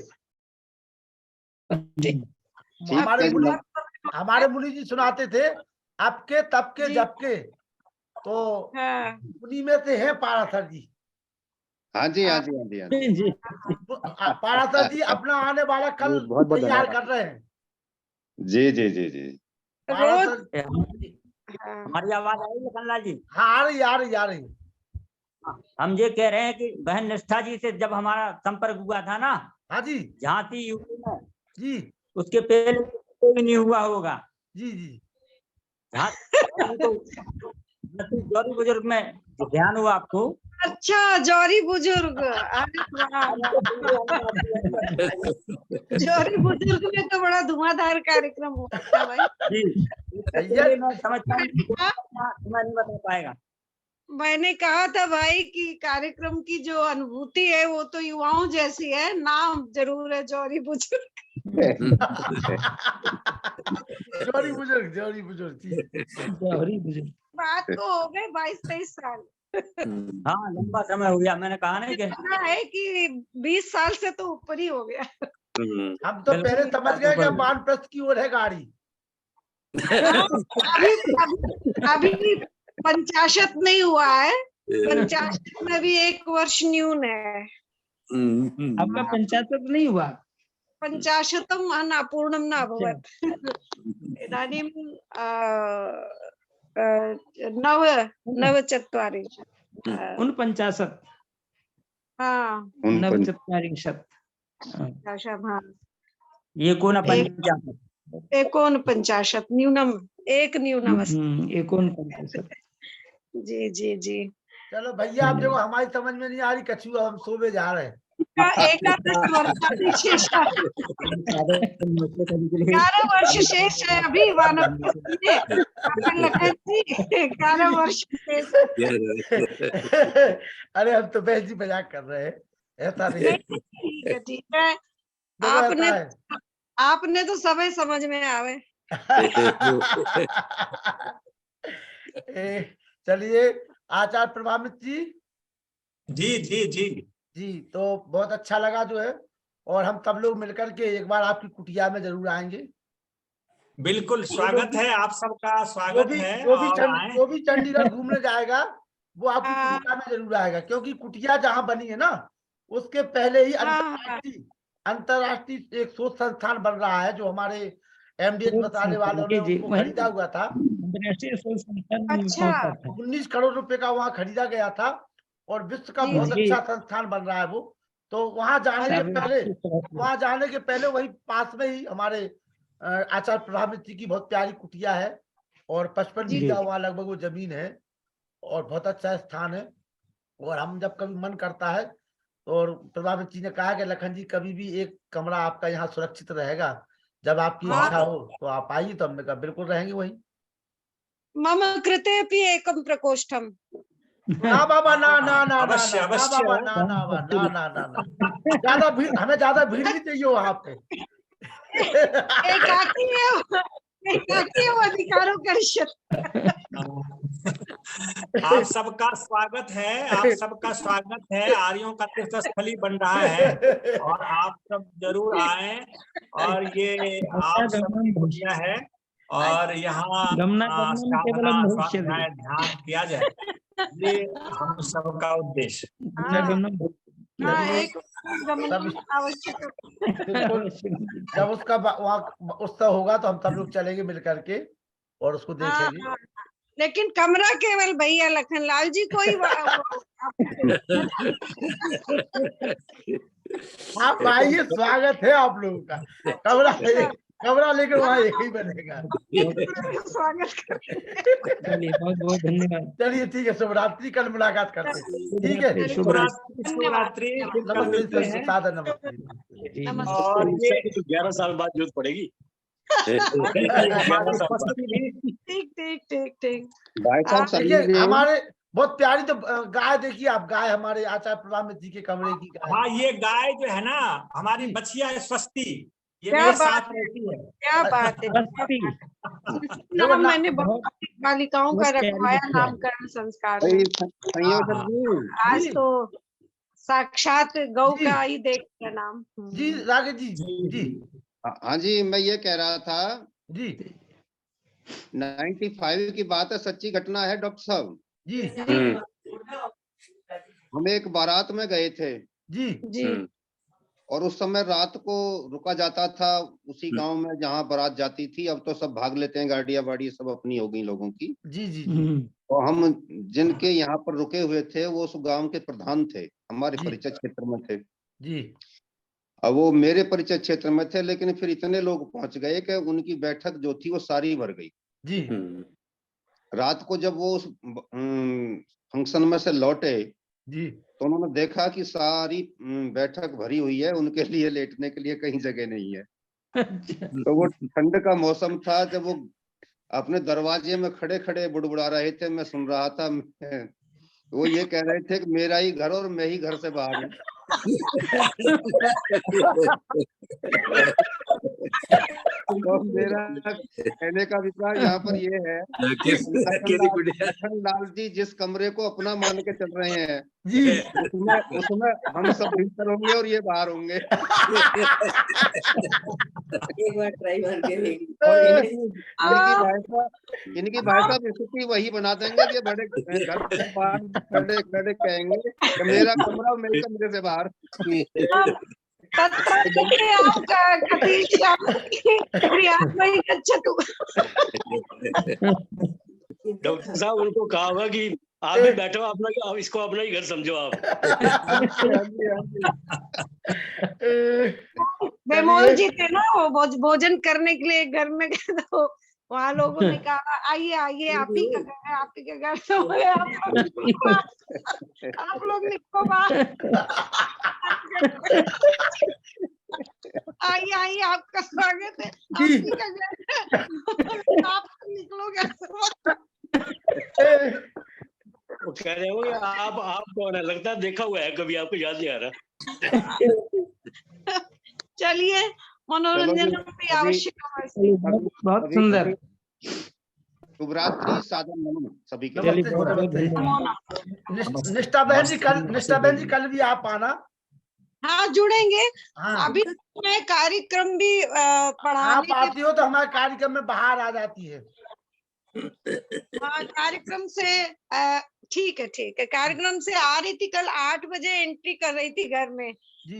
S2: हमारे मुनि जी सुनाते थे आपके तब के जब के, तो उन्हीं में से है पाराशर जी।
S12: हाँ जी, हाँ जी, हाँ जी, हाँ जी।
S2: पाराशर जी अपना आने वाला कल तैयार कर रहे हैं।
S12: जी जी जी जी।
S3: हमारी आवाज आ रही है कन्हैया जी?
S2: हाँ आ रही।
S3: हम ये कह रहे हैं कि बहन निष्ठा जी से जब हमारा संपर्क हुआ था ना,
S2: हाँ जी,
S3: झांसी यूपी में
S2: जी,
S3: उसके पहले कोई नहीं हुआ होगा।
S2: जी जी।
S3: जौहरी बुजुर्ग में ध्यान हुआ आपको?
S10: अच्छा, जौहरी बुजुर्ग, जौहरी बुजुर्ग में तो बड़ा धुआंधार कार्यक्रम हुआ था भाई।
S3: मैं समझता हूँ नहीं बता पाएगा।
S10: मैंने कहा था भाई कि कार्यक्रम की जो अनुभूति है वो तो युवाओं जैसी है, नाम जरूर है जौहरी बुजुर्ग।
S2: जौहरी बुजुर्ग
S10: बात तो हो गए 22-23 साल।
S3: हाँ लंबा समय हो गया। मैंने कहा नहीं
S10: है कि 20 साल से तो ऊपर ही हो गया।
S2: हम तो पहले समझ गए कि वानप्रस्थ की ओर है गाड़ी।
S10: अभी 50 नहीं हुआ है, 50 में भी 1 वर्ष न्यून है।
S7: आपका 50 नहीं हुआ?
S10: 50म् अपूर्णं न अभवत्। इदानीं 49।
S7: 49।
S10: हाँ
S7: 49।
S3: ये कौन
S10: 49 न्यूनम 1 न्यूनम
S7: 49।
S10: जी जी जी।
S2: चलो भैया, आप देखो हमारी समझ में नहीं आ रही कछुआ, हम सोवे जा रहे हैं।
S10: 11 वर्ष शेष है अभी वानप्रस्थ में। 11 वर्ष शेष।
S2: अरे हम तो बहस जी मजाक कर रहे हैं, ऐसा नहीं।
S10: ठीक है, आपने तो समय समझ में आवे।
S2: चलिए आचार्य प्रभावित जी।
S4: जी जी जी
S2: जी, तो बहुत अच्छा लगा जो है, और हम सब लोग मिलकर के एक बार आपकी कुटिया में जरूर आएंगे।
S4: बिल्कुल स्वागत है, आप सबका स्वागत है।
S2: जो भी चंडीगढ़ घूमने जाएगा वो आपकी कुटिया में जरूर आएगा, क्योंकि कुटिया जहाँ बनी है ना उसके पहले ही अंतरराष्ट्रीय एक शोध संस्थान बन रहा है, जो हमारे एमडीएच बताने वालों ने उसको खरीदा हुआ था। 19 करोड़ रुपए का वहाँ खरीदा गया था, और विश्व का बहुत अच्छा संस्थान बन रहा है वो। तो वहां जाने के पहले वही पास में ही हमारे आचार्य प्रभावित जी की बहुत प्यारी कुटिया है, और 55 बीघा वहाँ लगभग वो जमीन है, और बहुत अच्छा स्थान है। और हम जब कभी मन करता है, और प्रभावित जी ने कहा कि लखन जी कभी भी एक कमरा आपका यहाँ सुरक्षित रहेगा, जब आपकी इच्छा हो तो आप आइए। तो हमने कहा बिल्कुल रहेंगे वहीं।
S10: मम कृते अपि एकं प्रकोष्ठम।
S2: ना बाबा, ना ना ना ना
S4: अवश्य
S2: ना ना
S4: अवश्य
S2: बाबा, ना ना बाबा, ना ना ना ना, ज्यादा भीड़, हमें ज्यादा भीड़ नहीं चाहिए वहां पे।
S10: एकाकी है, एकाकी है वो अधिकारों का रिश्वत।
S4: आप सबका स्वागत है, आप सबका स्वागत है। आर्यों का तीर्थ स्थली बन रहा है और आप सब जरूर आए। और ये आप सबकी पुण्य है और यहाँ साधना स्वाध्याय ध्यान किया जाए, ये हम सबका उद्देश्य।
S10: हाँ, एक गमन आवश्यक
S2: जब उसका वहाँ उत्सव होगा तो हम सब लोग चलेंगे मिल करके और उसको देखेंगे।
S10: हाँ, लेकिन कमरा केवल भैया लखनलाल जी को ही
S2: आप आइए, स्वागत है आप लोगों का। कमरा लेकर वहाँ एक ही बनेगा।
S10: स्वागत
S7: चलिए, बहुत बहुत धन्यवाद।
S2: चलिए ठीक है, शुभरात्रि, कल मुलाकात करते हैं। ठीक है,
S4: शुभरात्रि।
S2: नमस्ते सादर नमस्ते।
S6: और ये 11 साल बाद जरूरत पड़ेगी।
S10: ठीक ठीक ठीक ठीक।
S12: भाई साहब
S2: देखिए हमारे बहुत प्यारी तो गाय, देखिए आप, गाय हमारे आचार्य प्रभाम जी के कमरे की गाय।
S4: हाँ, ये गाय जो है ना हमारी बछिया है स्वस्ति, ये
S10: क्या
S4: मेरे
S10: बात
S4: साथ रहती है।
S10: क्या बात है। नाम मैंने बहुत बालिकाओं का रखवाया नामकरण संस्कार में। आज तो साक्षात गौ का ही देख लिया नाम।
S2: जी राकेश जी। जी
S12: हाँ जी, मैं ये कह रहा था
S2: जी,
S12: 95 की बात है, सच्ची घटना है डॉक्टर साहब
S2: जी।
S12: हम एक बारात में गए थे
S2: जी
S10: जी।
S12: और उस समय रात को रुका जाता था उसी गांव में जहां बारात जाती थी। अब तो सब भाग लेते हैं, गाड़ियां वाड़ी सब अपनी हो गई लोगों की।
S2: जी जी।
S12: तो हम जिनके यहाँ पर रुके हुए थे वो उस गांव के प्रधान थे, हमारे परिचय क्षेत्र में थे
S2: जी।
S12: अब वो मेरे परिचय क्षेत्र में थे, लेकिन फिर इतने लोग पहुंच गए कि उनकी बैठक जो थी वो सारी भर गई
S2: जी।
S12: रात को जब वो उस फंक्शन में से लौटे
S2: जी,
S12: तो उन्होंने देखा कि सारी बैठक भरी हुई है, उनके लिए लेटने के लिए कहीं जगह नहीं है। तो वो ठंड का मौसम था, जब वो अपने दरवाजे में खड़े खड़े बुड़बुड़ा रहे थे, मैं सुन रहा था। वो ये कह रहे थे कि मेरा ही घर और मैं ही घर से बाहर हूँ। तो मेरा कहने का अभिप्राय यहाँ पर ये है लखनलाल जी जिस कमरे को अपना मान के चल रहे हैं
S2: जी,
S12: उसमें हम सब भीतर होंगे और ये बाहर होंगे।
S15: एक बार ट्राई मार के
S12: इनकी भाषा स्थिति वही बना देंगे कि बड़े घर से बाहर खड़े खड़े कहेंगे कि मेरा कमरा मेरे कमरे से बाहर।
S6: डॉक्टर साहब उनको कहा होगा कि आप भी बैठो, अपना इसको अपना ही घर समझो आप।
S10: बेमोल जी थे ना, वो भोजन करने के लिए घर में गए तो वहाँ लोगों ने कहा आइए आइए, आप ही का घर है, आप ही के घर से हो गया, आप लोग निकलो बाहर, आइए आइए, आपका स्वागत है, आप ही का घर है, आप निकलो घर से।
S6: वो कह रहे हो आप कौन है, लगता है देखा हुआ है कभी, आपको याद नहीं आ रहा।
S10: चलिए, मनोरंजन भी आवश्यक है।
S7: बहुत सुंदर।
S12: शुभरात्रि, सादर नमन सभी के।
S2: निष्ठा बहन जी कल भी आप आना।
S10: हाँ, जुड़ेंगे। अभी मैं कार्यक्रम भी
S2: आप आती हो तो हमारे कार्यक्रम में बाहर आ जाती है।
S10: हाँ, कार्यक्रम से ठीक है, कार्यक्रम से आ रही थी, कल 8 बजे एंट्री कर रही थी घर में।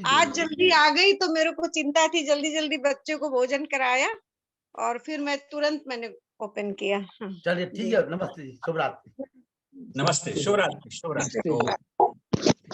S10: आज जल्दी आ गई तो मेरे को चिंता थी, जल्दी जल्दी बच्चे को भोजन कराया और फिर मैं तुरंत मैंने ओपन किया।
S2: चलिए ठीक है, नमस्ते, शुभरात्रि।
S4: नमस्ते, शुभरात्रि।